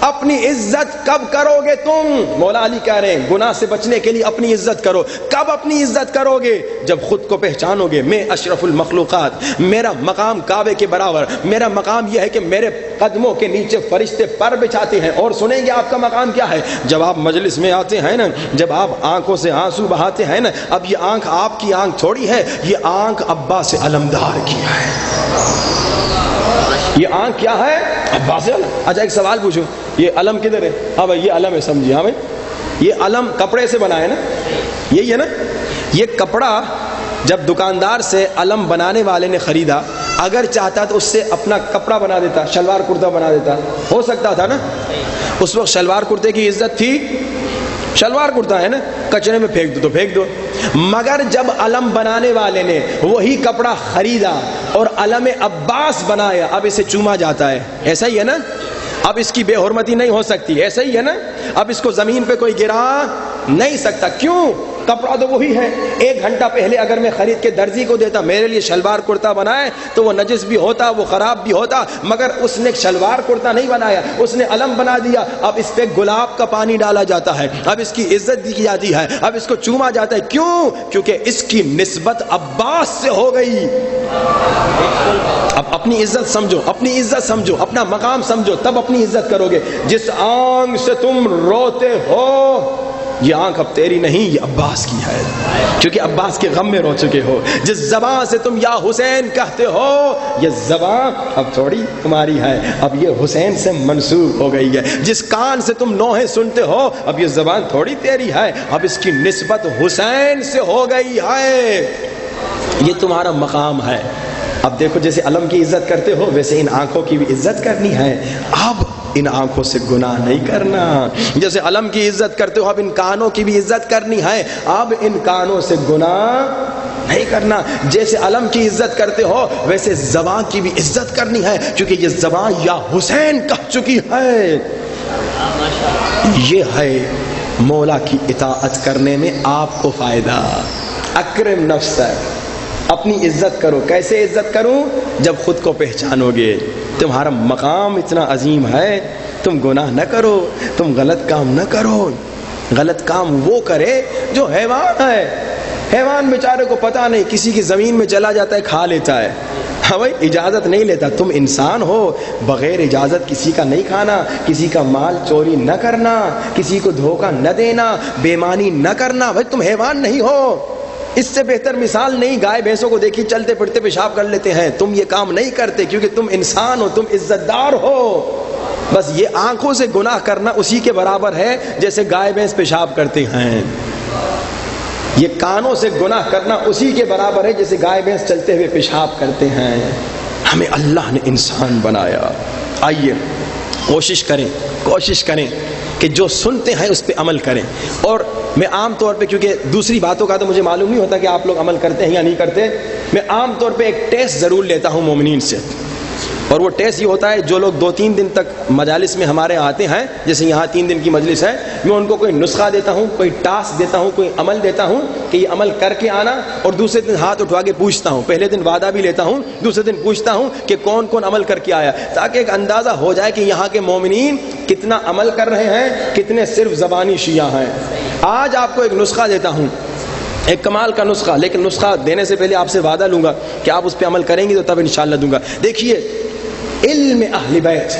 اپنی عزت کب کرو گے تم؟ مولا علی کہہ رہے ہیں گناہ سے بچنے کے لیے اپنی عزت کرو. کب اپنی عزت کرو گے؟ جب خود کو پہچانو گے میں اشرف المخلوقات, میرا مقام کعبے کے برابر, میرا مقام یہ ہے کہ میرے قدموں کے نیچے فرشتے پر بچھاتے ہیں. اور سنیں گے آپ کا مقام کیا ہے. جب آپ مجلس میں آتے ہیں نا, جب آپ آنکھوں سے آنسو بہاتے ہیں نا, اب یہ آنکھ آپ کی آنکھ تھوڑی ہے, یہ آنکھ عباس علمدار کی ہے. یہ آنکھ کیا ہے؟ عباس علم. اچھا ایک سوال پوچھو, یہ علم کدھر ہے؟ ہاں بھائی یہ علم ہے, سمجھیے. ہاں بھائی یہ علم کپڑے سے بنا ہے نا, یہی ہے نا. یہ کپڑا جب دکاندار سے علم بنانے والے نے خریدا, اگر چاہتا تو اس سے اپنا کپڑا بنا دیتا, شلوار کرتا بنا دیتا, ہو سکتا تھا نا. اس وقت شلوار کرتے کی عزت تھی, شلوار کرتا ہے نا, کچرے میں پھینک دو تو پھینک دو. مگر جب علم بنانے والے نے وہی کپڑا خریدا اور علم عباس بنایا, اب اسے چوما جاتا ہے. ایسا ہی ہے نا, اب اس کی بے حرمتی نہیں ہو سکتی. ایسا ہی ہے نا, اب اس کو زمین پہ کوئی گرا نہیں سکتا. کیوں؟ کپڑا تو وہی ہے. 1 گھنٹہ پہلے اگر میں خرید کے درزی کو دیتا میرے لیے شلوار کرتا بنائے, تو وہ نجس بھی ہوتا, وہ خراب بھی ہوتا, مگر اس نے شلوار کرتا نہیں بنایا, اس نے علم بنا دیا. اب اس پہ گلاب کا پانی ڈالا جاتا ہے, اب اس کی عزت دی جاتی ہے, اب اس کو چوما جاتا ہے. کیوں؟ کیونکہ اس کی نسبت عباس سے ہو گئی. اب اپنی عزت سمجھو, اپنی عزت سمجھو, اپنا مقام سمجھو, تب اپنی عزت کرو گے. جس آنکھ سے تم روتے ہو, یہ آنکھ اب تیری نہیں, یہ عباس کی ہے, کیونکہ عباس کے غم میں رو چکے ہو. جس زبان سے تم یا حسین کہتے ہو, یہ زبان اب تھوڑی تمہاری ہے, اب یہ حسین سے منسوب ہو گئی ہے. جس کان سے تم نوحے سنتے ہو, اب یہ زبان تھوڑی تیری ہے, اب اس کی نسبت حسین سے ہو گئی ہے. یہ تمہارا مقام ہے. اب دیکھو جیسے علم کی عزت کرتے ہو ویسے ان آنکھوں کی بھی عزت کرنی ہے. اب ان آنکھوں سے گناہ نہیں کرنا. جیسے علم کی عزت کرتے ہو اب ان کانوں کی بھی عزت کرنی ہے. اب ان کانوں سے گناہ نہیں کرنا. جیسے علم کی عزت کرتے ہو ویسے زبان کی بھی عزت کرنی ہے, کیونکہ یہ زبان یا حسین کہہ چکی ہے. یہ ہے مولا کی اطاعت کرنے میں آپ کو فائدہ. اکرم نفسک, اپنی عزت کرو. کیسے عزت کروں؟ جب خود کو پہچانو گے. تمہارا مقام اتنا عظیم ہے, تم گناہ نہ کرو, تم غلط کام نہ کرو. غلط کام وہ کرے جو حیوان ہے. حیوان بیچارے کو پتہ نہیں, کسی کی زمین میں چلا جاتا ہے, کھا لیتا ہے. ہاں بھائی اجازت نہیں لیتا. تم انسان ہو, بغیر اجازت کسی کا نہیں کھانا, کسی کا مال چوری نہ کرنا, کسی کو دھوکہ نہ دینا, بےمانی نہ کرنا. بھائی تم حیوان نہیں ہو. اس سے بہتر مثال نہیں. گائے بھینسوں کو دیکھی چلتے پھرتے پیشاب کر لیتے ہیں, تم یہ کام نہیں کرتے کیونکہ تم انسان ہو, تم عزت دار ہو. بس یہ آنکھوں سے گناہ کرنا اسی کے برابر ہے جیسے گائے بھینس پیشاب کرتے ہیں. یہ کانوں سے گناہ کرنا اسی کے برابر ہے جیسے گائے بھینس چلتے ہوئے پیشاب کرتے ہیں۔ ہمیں اللہ نے انسان بنایا۔ آئیے کوشش کریں کہ جو سنتے ہیں اس پہ عمل کریں۔ اور میں عام طور پہ، کیونکہ دوسری باتوں کا تو مجھے معلوم نہیں ہوتا کہ آپ لوگ عمل کرتے ہیں یا نہیں کرتے، میں عام طور پہ ایک ٹیسٹ ضرور لیتا ہوں مومنین سے، اور وہ ٹیسٹ یہ ہوتا ہے جو لوگ 2-3 دن تک مجالس میں ہمارے آتے ہیں، جیسے یہاں 3 دن کی مجلس ہے، میں ان کو کوئی نسخہ دیتا ہوں، کوئی ٹاسک دیتا ہوں، کوئی عمل دیتا ہوں کہ یہ عمل کر کے آنا، اور دوسرے دن ہاتھ اٹھوا کے پوچھتا ہوں۔ پہلے دن وعدہ بھی لیتا ہوں، دوسرے دن پوچھتا ہوں کہ کون کون عمل کر کے آیا، تاکہ ایک اندازہ ہو جائے کہ یہاں کے مومنین کتنا عمل کر رہے ہیں، کتنے صرف زبانی شیعہ ہیں۔ آج آپ کو ایک نسخہ دیتا ہوں، ایک کمال کا نسخہ، لیکن نسخہ دینے سے پہلے آپ سے وعدہ لوں گا کہ آپ اس پہ عمل کریں گے تو تب انشاءاللہ دوں گا۔ دیکھیے، علم اہل بیت،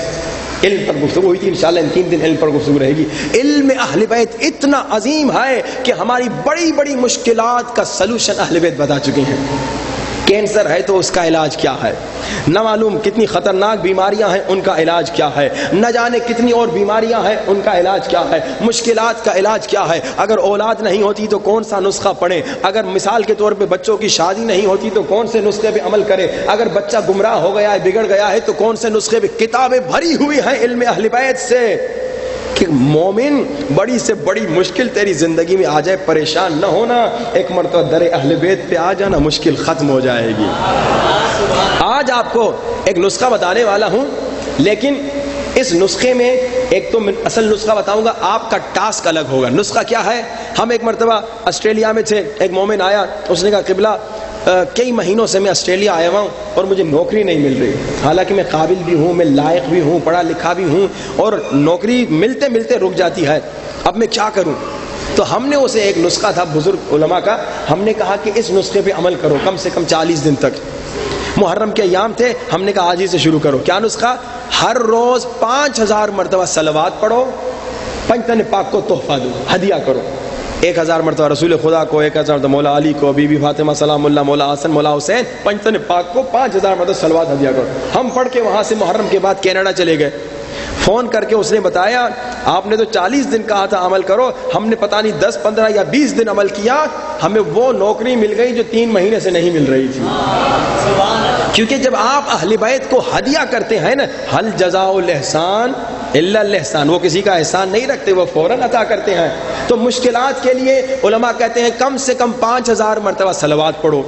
علم پر گفتگو ہوئی تھی، انشاءاللہ ان 3 دن علم پر گفتگو رہے گی۔ علم اہل بیت اتنا عظیم ہے کہ ہماری بڑی بڑی مشکلات کا سلوشن اہل بیت بتا چکے ہیں۔ کینسر ہے تو اس کا علاج کیا ہے، نہ معلوم کتنی خطرناک بیماریاں ہیں ان کا علاج کیا ہے، نہ جانے کتنی اور بیماریاں ہیں ان کا علاج کیا ہے، مشکلات کا علاج کیا ہے، اگر اولاد نہیں ہوتی تو کون سا نسخہ پڑھیں، اگر مثال کے طور پہ بچوں کی شادی نہیں ہوتی تو کون سے نسخے پہ عمل کرے، اگر بچہ گمراہ ہو گیا ہے، بگڑ گیا ہے تو کون سے نسخے پہ۔ کتابیں بھری ہوئی ہیں علم اہل بیت سے کہ مومن بڑی سے بڑی مشکل تیری زندگی میں آ جائے پریشان نہ ہونا، ایک مرتبہ در اہل بیت پہ آ جانا، مشکل ختم ہو جائے گی۔ آج آپ کو ایک نسخہ بتانے والا ہوں، لیکن اس نسخے میں ایک تو میں اصل نسخہ بتاؤں گا، آپ کا ٹاسک الگ ہوگا۔ نسخہ کیا ہے؟ ہم ایک مرتبہ آسٹریلیا میں تھے، ایک مومن آیا، اس نے کہا قبلہ کئی مہینوں سے میں آسٹریلیا آیا ہوں اور مجھے نوکری نہیں مل رہی، حالانکہ میں قابل بھی ہوں، میں لائق بھی ہوں، پڑھا لکھا بھی ہوں، اور نوکری ملتے ملتے رک جاتی ہے، اب میں کیا کروں؟ تو ہم نے اسے ایک نسخہ تھا بزرگ علماء کا، ہم نے کہا کہ اس نسخے پہ عمل کرو کم سے کم 40 دن تک۔ محرم کے ایام تھے، ہم نے کہا آج ہی سے شروع کرو۔ کیا نسخہ؟ ہر روز 5000 مرتبہ صلوات پڑھو، پنجتن پاک کو تحفہ دو، ہدیہ کرو۔ 1000 مرتبہ رسول خدا کو، 1000 مرتبہ مولا علی کو، بی بی فاطمہ سلام اللہ، مولا حسن، مولا حسین، پنجتن پاک کو 5000 مرتبہ صلوات ہدیہ کرو۔ ہم پڑھ کے وہاں سے محرم کے بعد کینیڈا چلے گئے، فون کر کے اس نے بتایا آپ نے تو 40 دن کہا تھا عمل کرو، ہم نے پتہ نہیں 10 15 یا 20 دن عمل کیا، ہمیں وہ نوکری مل گئی جو 3 مہینے سے نہیں مل رہی تھی۔ کیونکہ جب آپ اہل بیت کو ہدیہ کرتے ہیں نا، حل جزاء الاحسان الا الاحسان، وہ کسی کا احسان نہیں رکھتے، وہ فوراً عطا کرتے ہیں۔ تو مشکلات کے لیے علماء کہتے ہیں کم سے کم 5000 مرتبہ صلوات پڑھو،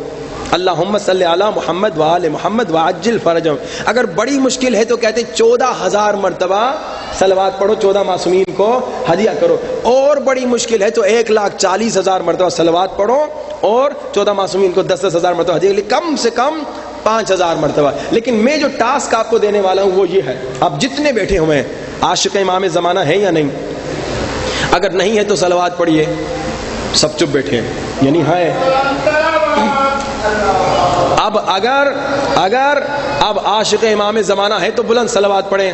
اللہم صلی علی محمد وآل محمد وعجل فرجہم۔ اگر بڑی مشکل ہے تو کہتے ہیں 14000 مرتبہ صلوات پڑھو، 14 معصومین کو ہدیہ کرو، اور بڑی مشکل ہے تو 1,40,000 مرتبہ صلوات پڑھو اور 14 معصومین کو 10,000 مرتبہ ہدیہ، کم سے کم 5000 مرتبہ۔ لیکن میں جو ٹاسک آپ کو دینے والا ہوں وہ یہ ہے، آپ جتنے بیٹھے ہوئے ہیں عاشق امام زمانہ ہیں یا نہیں؟ اگر نہیں ہے تو صلوات پڑھیے، سب چپ بیٹھے ہیں یعنی ہے۔ اب اگر اب عاشق امام زمانہ ہے تو بلند صلوات پڑھیں۔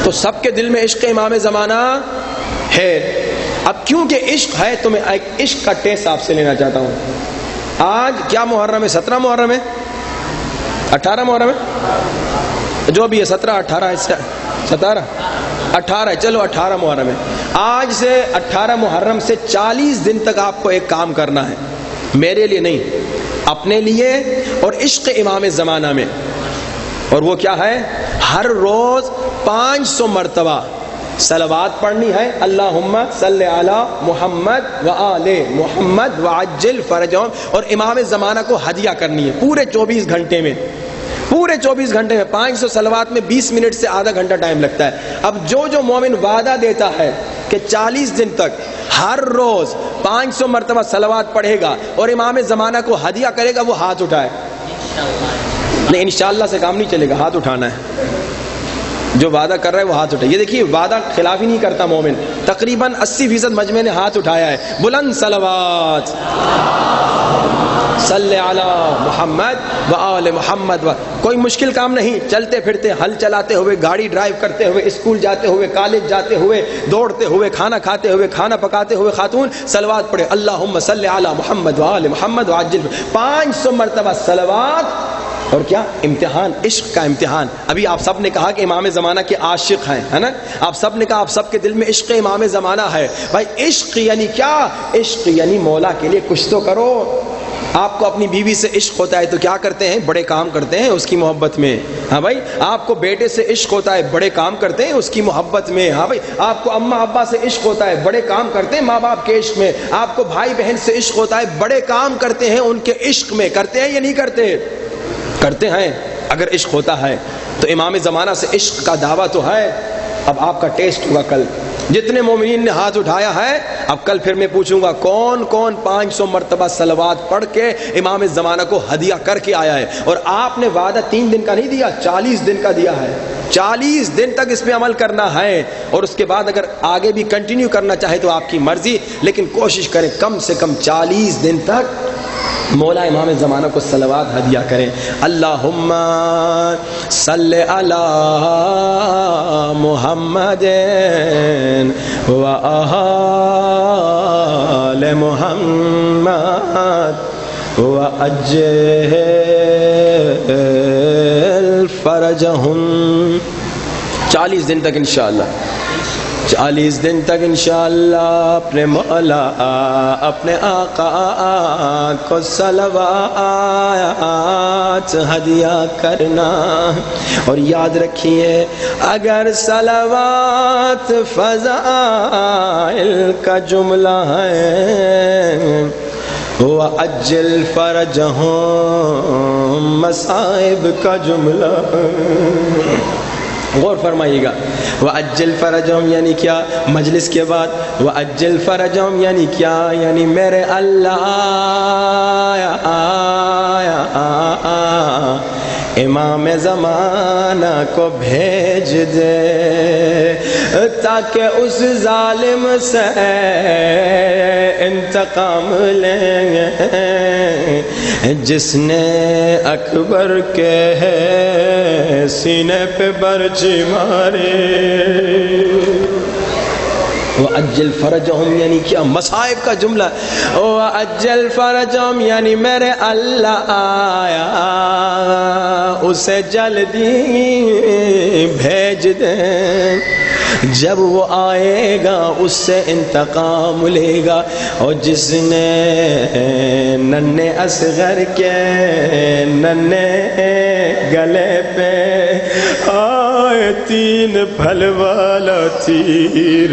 تو سب کے دل میں عشق امام زمانہ ہے۔ اب کیونکہ عشق ہے تو میں ایک عشق کا ٹیسٹ آپ سے لینا چاہتا ہوں۔ آج کیا محرم ہے؟ 17 محرم ہے، 18 محرم ہے، جو بھی ہے 17 18 17 18 ہے، چلو 18 محرم ہے۔ آج سے 18 محرم سے 40 دن تک آپ کو ایک کام کرنا ہے، میرے لیے نہیں، اپنے لیے اور عشق امام زمانہ میں، اور وہ کیا ہے؟ ہر روز 500 مرتبہ صلوات پڑھنی ہے، اللہم صلی علی محمد وآل محمد وعجل فرجہم، اور امام زمانہ کو ہدیہ کرنی ہے پورے 24 گھنٹے میں، پورے 24 گھنٹے میں 500 صلوات میں 20 منٹ سے آدھا گھنٹہ ٹائم لگتا ہے۔ اب جو مومن وعدہ دیتا ہے کہ 40 دن تک ہر روز 500 مرتبہ صلوات پڑھے گا اور امام زمانہ کو ہدیہ کرے گا، وہ ہاتھ اٹھائے۔ نہیں، انشاءاللہ سے کام نہیں چلے گا، ہاتھ اٹھانا ہے۔ جو وعدہ کر رہا ہے وہ ہاتھ اٹھائے۔ یہ دیکھیے وعدہ خلاف ہی نہیں کرتا مومن، تقریباً 80% مجمع نے ہاتھ اٹھایا ہے۔ بلند صلوات صلی علی محمد وآل محمد۔ کوئی مشکل کام نہیں، چلتے پھرتے، ہل چلاتے ہوئے، گاڑی ڈرائیو کرتے ہوئے، اسکول جاتے ہوئے، کالج جاتے ہوئے، دوڑتے ہوئے، کھانا کھاتے ہوئے، کھانا پکاتے ہوئے خاتون صلوات پڑھے، اللہم صلی علی محمد وآل محمد وعجل۔ 500 مرتبہ صلوات اور کیا امتحان، عشق کا امتحان. ابھی آپ سب نے کہا کہ امام زمانہ کے عاشق ہیں، ہے نا؟ آپ سب نے کہا آپ سب کے دل میں عشق امام زمانہ ہے. بھائی عشق یعنی کیا؟ عشق یعنی مولا کے لیے کچھ تو کرو. آپ کو اپنی بیوی سے عشق ہوتا ہے تو کیا کرتے ہیں؟ بڑے کام کرتے ہیں اس کی محبت میں. ہاں بھائی آپ کو بیٹے سے عشق ہوتا ہے، بڑے کام کرتے ہیں اس کی محبت میں. ہاں بھائی آپ کو اماں ابا سے عشق ہوتا ہے، بڑے کام کرتے ہیں ماں باپ کے عشق میں. آپ کو بھائی بہن سے عشق ہوتا ہے، بڑے کام کرتے ہیں ان کے عشق میں. کرتے ہیں یا نہیں کرتے؟ کرتے ہیں. اگر عشق ہوتا ہے تو امام زمانہ سے عشق کا دعویٰ تو ہے. اب آپ کا ٹیسٹ ہوگا کل. جتنے مومنین نے ہاتھ اٹھایا ہے، اب کل پھر میں پوچھوں گا کون کون 500 مرتبہ صلوات پڑھ کے امام زمانہ کو ہدیہ کر کے آیا ہے. اور آپ نے وعدہ 3 دن کا نہیں دیا، 40 دن کا دیا ہے. 40 دن تک اس پہ عمل کرنا ہے، اور اس کے بعد اگر آگے بھی کنٹینیو کرنا چاہے تو آپ کی مرضی، لیکن کوشش کریں کم سے کم 40 دن تک مولا امام زمانہ کو صلوات ہدیہ کریں. اللہم صلی علی محمد و آل محمد و عجل فرجہم. 40 دن تک انشاءاللہ، 40 دن تک انشاءاللہ اپنے مولا اپنے آقا کو صلوات ہدیہ کرنا. اور یاد رکھیے اگر صلوات فضائل کا جملہ ہے وَأَجِّلْ فَرَجَهُمْ مصائب کا جملہ. غور فرمائیے گا. وَأَجِّلْ فَرَجَهُمْ یعنی کیا؟ مجلس کے بعد وَأَجِّلْ فَرَجَهُمْ یعنی کیا؟ یعنی میرے اللہ امام زمانہ کو بھیج دے تاکہ اس ظالم سے انتقام لیں جس نے اکبر کے سینے پہ برچی ماری. وَأَجِّلْ فَرَجَهُمْ یعنی کیا؟ مصائب کا جملہ. وَأَجِّلْ فَرَجَهُمْ یعنی میرے اللہ آیا اسے جلدی بھیج دیں. جب وہ آئے گا اس سے انتقام لے گا. اور جس نے ننھے اصغر کے ننھے گلے پہ آئے 3 پھل والا تیر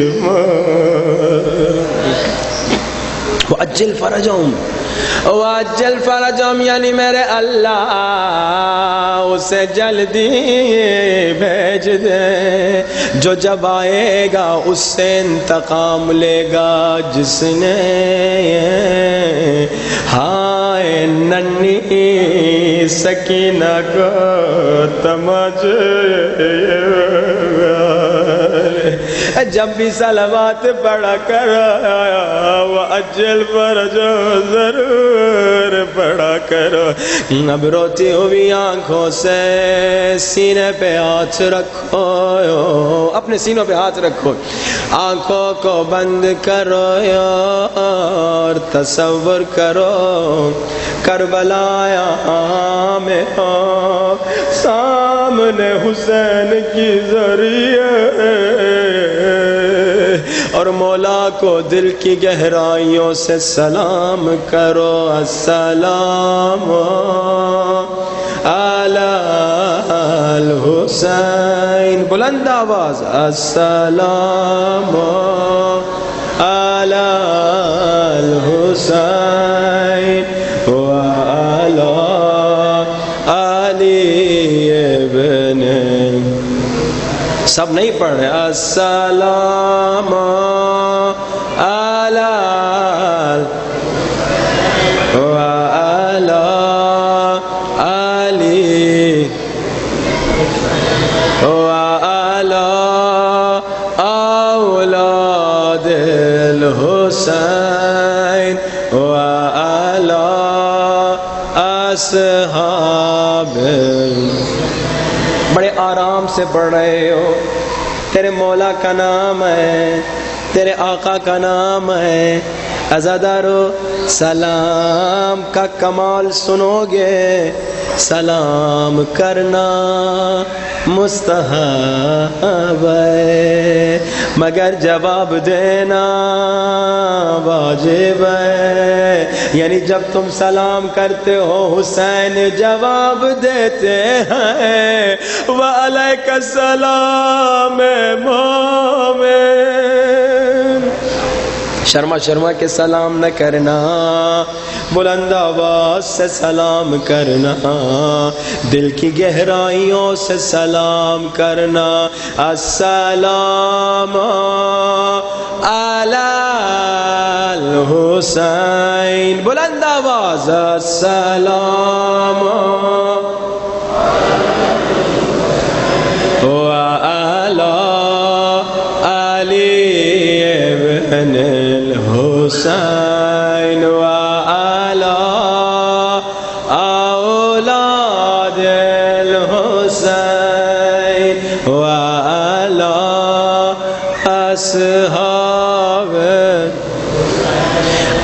وَأَجِّلْ فَرَجَهُمْ. وَأَجِّلْ فَرَجَهُمْ یعنی میرے اللہ اسے جلدی بھیج دے جو جب آئے گا اس سے انتقام لے گا جس نے ہائے ننھی سکینہ کو تماچے جب بھی صلوات پڑھا کر وَأَجِّلْ فَرَجَهُمْ ضرور پڑھا کرو. اب روتی ہوئی آنکھوں سے سینے پہ ہاتھ رکھو، اپنے سینوں پہ ہاتھ رکھو، آنکھوں کو بند کرو اور تصور کرو کربلا میں ہو سامنے حسین کی ذریعے اور مولا کو دل کی گہرائیوں سے سلام کرو. السلام علی الحسین. بلند آواز. السلام علی الحسین وعلی علی ابن. سب نہیں پڑھ رہے. السلام علی وعلی علی وعلی اولاد الحسین وعلی اصحاب. بڑے آرام سے پڑھ رہے ہو. تیرے مولا کا نام ہے، تیرے آقا کا نام ہے. عزادارو سلام کا کمال سنو گے، سلام کرنا مستحب ہے مگر جواب دینا واجب ہے، یعنی جب تم سلام کرتے ہو حسین جواب دیتے ہیں وعلیک السلام مومن، شرما کے سلام نہ کرنا، بلند آواز سے سلام کرنا، دل کی گہرائیوں سے سلام کرنا، السلام علی الحسین، بلند آواز السلام وعلی علی ابن الحسین وعلی اولاد الحسین وعلی اصحاب،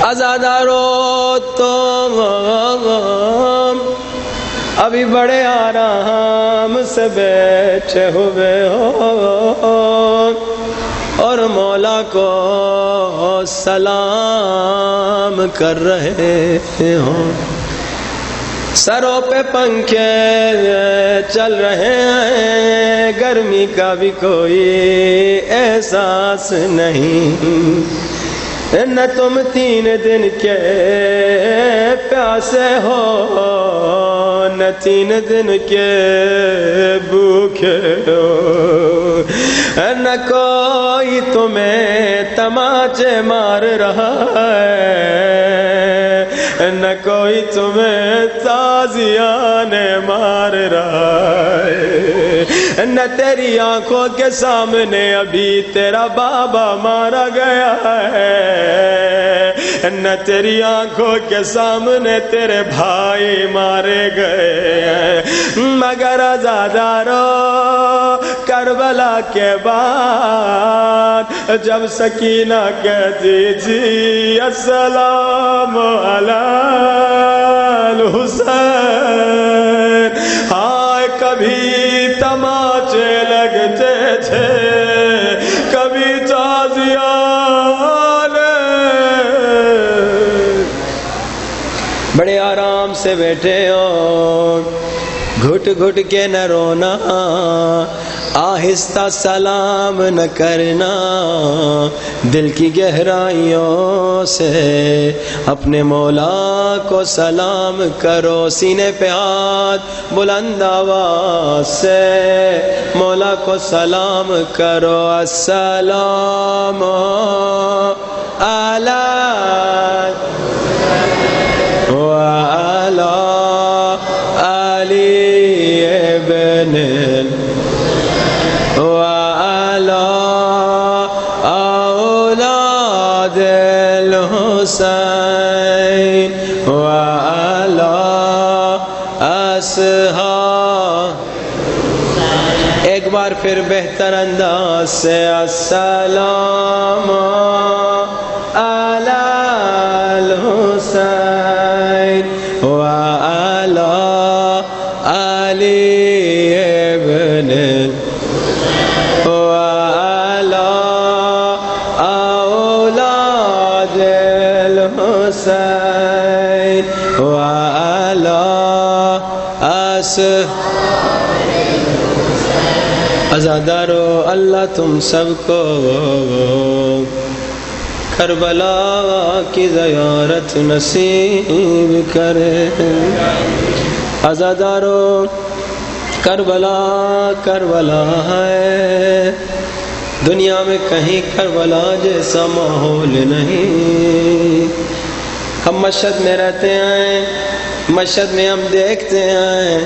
عزادارو تم ابھی بڑے آرام سے بیٹھے ہوئے ہو اور مولا کو سلام کر رہے ہو، سروں پہ پنکھے چل رہے ہیں، گرمی کا بھی کوئی احساس نہیں، نہ تم 3 دن کے پیاسے ہو نہ 3 دن کے بھوکے ہو، نہ کوئی تمہیں تماچے مار رہا ہے، نہ کوئی تمہیں تازیانے مار رہا ہے، نہ تیری آنکھوں کے سامنے ابھی تیرا بابا مارا گیا ہے، نہ تیری آنکھوں کے سامنے تیرے بھائی مارے گئے ہیں، مگر عزادارو کربلا کے بعد جب سکینہ کہتی جی السلام علی الحسین، ہائے کبھی تماچے لگتے تھے کبھی تعزیانے، بڑے آرام سے بیٹھے ہو، گھٹ گھٹ کے نہ رونا، آہستہ سلام نہ کرنا، دل کی گہرائیوں سے اپنے مولا کو سلام کرو، سینے پہ ہاتھ بلند آواز سے مولا کو سلام کرو، السلام علی وعلی علی ابن وعلی اولاد الحسین وعلی اصحاب، ایک بار پھر بہتر انداز سے السلام علی الحسین وعلی علی ابن وعلی اولاد الحسین وعلی عزادارو اللہ تم سب کو کربلا کی زیارت نصیب کرے، عزادارو کربلا کربلا ہے، دنیا میں کہیں کربلا جیسا ماحول نہیں، ہم مشہد میں رہتے ہیں، مشہد میں ہم دیکھتے ہیں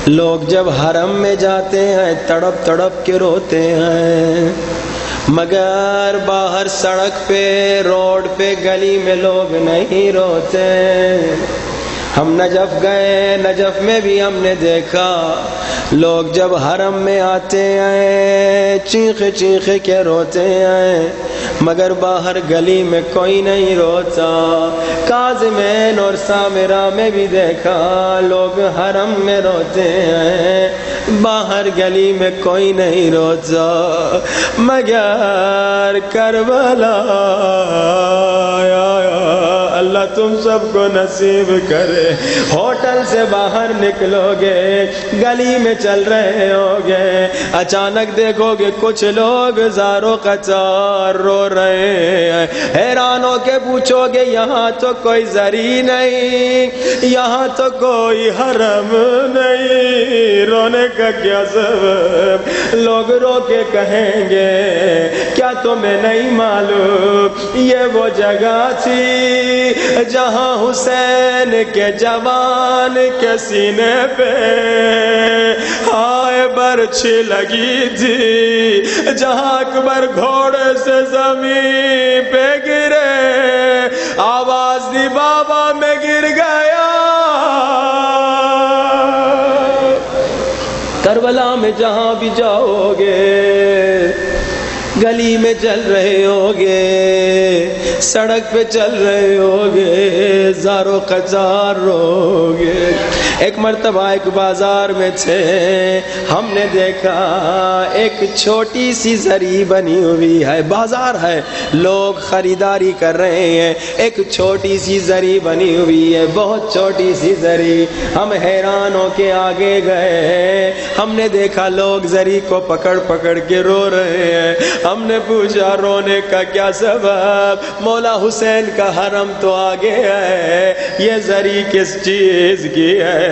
لوگ جب حرم میں جاتے ہیں تڑپ تڑپ کے روتے ہیں، مگر باہر سڑک پہ روڈ پہ گلی میں لوگ نہیں روتے۔ ہم نجف گئے، نجف میں بھی ہم نے دیکھا لوگ جب حرم میں آتے ہیں چیخ چیخ کے روتے ہیں، مگر باہر گلی میں کوئی نہیں روتا. کاظمین اور سامرہ میں بھی دیکھا لوگ حرم میں روتے ہیں، باہر گلی میں کوئی نہیں روتا مگر کربلا. اللہ تم سب کو نصیب کرے. ہوٹل سے باہر نکلو گے، گلی میں چل رہے ہوگے، اچانک دیکھو گے کچھ لوگ زارو قطار رو رہے ہیں. حیران ہو کے پوچھو گے یہاں تو کوئی زری نہیں، یہاں تو کوئی حرم نہیں، رونے کا کیا سبب؟ لوگ رو کے کہیں گے کیا تمہیں نہیں معلوم یہ وہ جگہ تھی جہاں حسین کے جوان کے سینے پہ ہائے برچھی لگی تھی، جہاں اکبر گھوڑے سے زمین پہ گرے، آواز دی بابا میں گر گیا. کربلا میں جہاں بھی جاؤ گے، گلی میں چل رہے ہوگے، سڑک پہ چل رہے ہوگے، زارو قطار روگے. ایک مرتبہ ایک بازار میں تھے، ہم نے دیکھا ایک چھوٹی سی زری بنی ہوئی ہے، بازار ہے، لوگ خریداری کر رہے ہیں، ایک چھوٹی سی زری بنی ہوئی ہے، بہت چھوٹی سی زری. ہم حیران ہو کے آگے گئے، ہم نے دیکھا لوگ زری کو پکڑ پکڑ کے رو رہے ہیں. ہم نے پوچھا رونے کا کیا سبب؟ مولا حسین کا حرم تو آگے ہے، یہ زری کس چیز کی ہے؟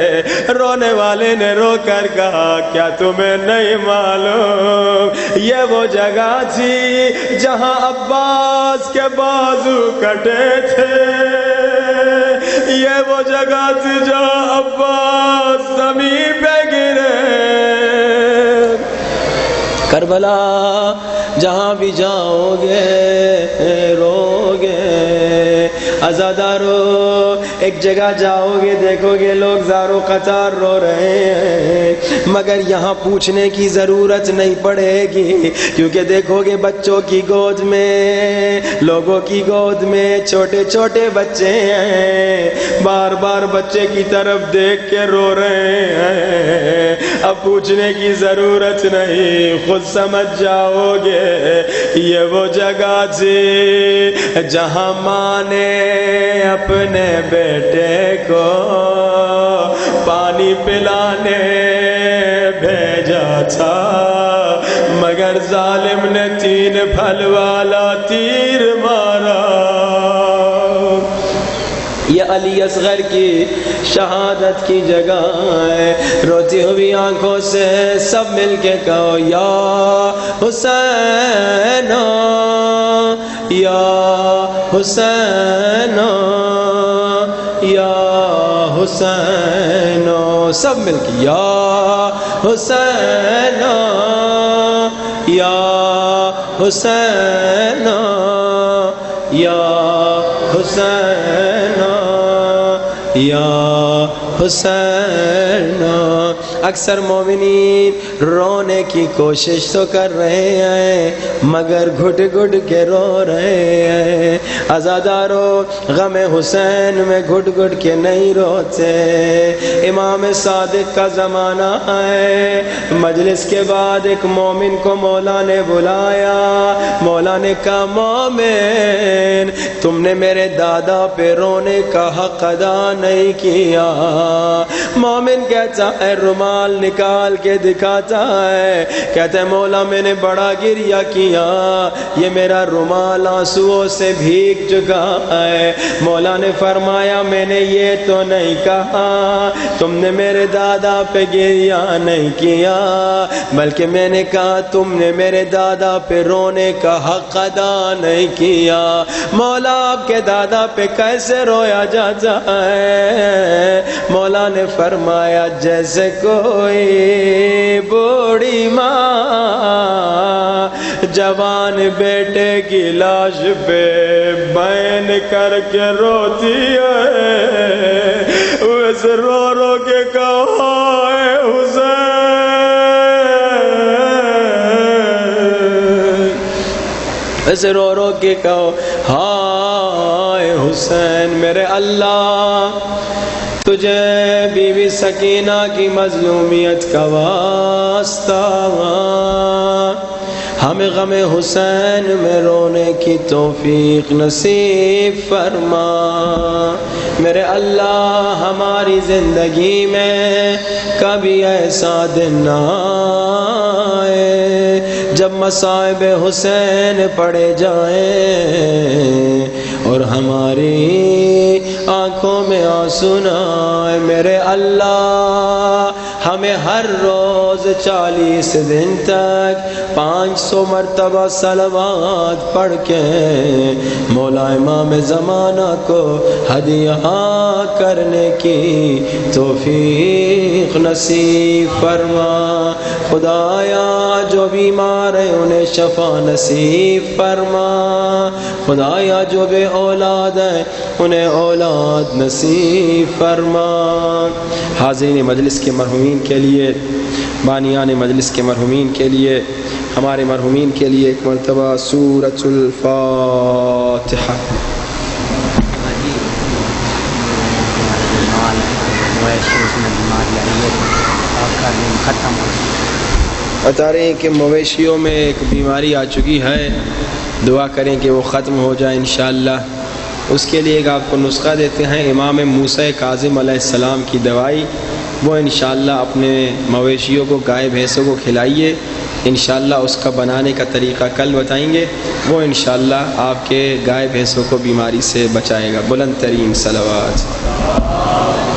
رونے والے نے رو کر کہا کیا تمہیں نہیں معلوم یہ وہ جگہ تھی جہاں عباس کے بازو کٹے تھے، یہ وہ جگہ تھی جہاں عباس زمین پہ گرے. کربلا جہاں بھی جاؤ گے رو گے. عزادارو ایک جگہ جاؤ گے دیکھو گے لوگ زارو قطار رو رہے ہیں، مگر یہاں پوچھنے کی ضرورت نہیں پڑے گی، کیونکہ دیکھو گے بچوں کی گود میں، لوگوں کی گود میں چھوٹے چھوٹے بچے ہیں، بار بار بچے کی طرف دیکھ کے رو رہے ہیں. اب پوچھنے کی ضرورت نہیں، خود سمجھ جاؤ گے یہ وہ جگہ تھی جہاں ماں نے اپنے بیٹے کو پانی پلانے بھیجا تھا، مگر ظالم نے 3 پھل والا تیر مارا. یہ علی اصغر کی شہادت کی جگہ ہے. روتی ہوئی آنکھوں سے سب مل کے کہو یا حسین یا حسین یا حسین، سب مل کے یا حسین یا حسین یا حسین یا حسین. اکثر مومنین رونے کی کوشش تو کر رہے ہیں مگر گھٹ گھٹ کے رو رہے ہیں. عزادارو غم حسین میں گھٹ گھٹ کے نہیں روتے. امام صادق کا زمانہ ہے، مجلس کے بعد ایک مومن کو مولا نے بلایا. مولا نے کہا مومن تم نے میرے دادا پہ رونے کا حق ادا نہیں کیا. مومن کہتا ہے رومال نکال کے دکھاتا ہے، کہتا ہے مولا میں نے بڑا گریہ کیا، یہ میرا رومال آنسوؤں سے بھیگ چکا ہے. مولا نے فرمایا میں نے یہ تو نہیں کہا تم نے میرے دادا پہ گریہ نہیں کیا، بلکہ میں نے کہا تم نے میرے دادا پہ رونے کا حق ادا نہیں کیا. مولا آپ کے دادا پہ کیسے رویا جاتا ہے؟ مولا نے فرمایا جیسے کوئی بوڑھی ماں جوان بیٹے کی لاش پہ بین کر کے روتی ہے، ویسے رو رو کے کہا ہے حسین. ایسے رو رو کے کہو ہائے حسین میرے اللہ، تجھے بی بی سکینہ کی مظلومیت کا واسطہ، ہمیں غم حسین میں رونے کی توفیق نصیب فرما۔ میرے اللہ ہماری زندگی میں کبھی ایسا دن نہ آئے جب مصائب حسین پڑے جائیں اور ہماری آنکھوں میں آنسو نہ آئے۔ میرے اللہ ہمیں ہر روز 40 دن تک 500 مرتبہ صلوات پڑھ کے مولا امام زمانہ کو ہدیہ کرنے کی توفیق نصیب فرما۔ خدایا جو بیمار ہیں انہیں شفا نصیب فرما۔ خدایا جو بے اولاد ہیں انہیں اولاد نصیب فرما۔ حاضرین مجلس کے مرحومین کے لیے، بانیان مجلس کے مرحومین کے لیے، ہمارے مرحومین کے لیے ایک مرتبہ سورۃ الفاتحہ۔ بتا رہے ہیں کہ مویشیوں میں ایک بیماری آ چکی ہے، دعا کریں کہ وہ ختم ہو جائے انشاءاللہ۔ اس کے لیے ایک آپ کو نسخہ دیتے ہیں، امام موسیٰ کاظم علیہ السلام کی دوائی، وہ انشاءاللہ اپنے مویشیوں کو، گائے بھینسوں کو کھلائیے، انشاءاللہ اس کا بنانے کا طریقہ کل بتائیں گے، وہ انشاءاللہ آپ کے گائے بھینسوں کو بیماری سے بچائے گا۔ بلند ترین صلوات۔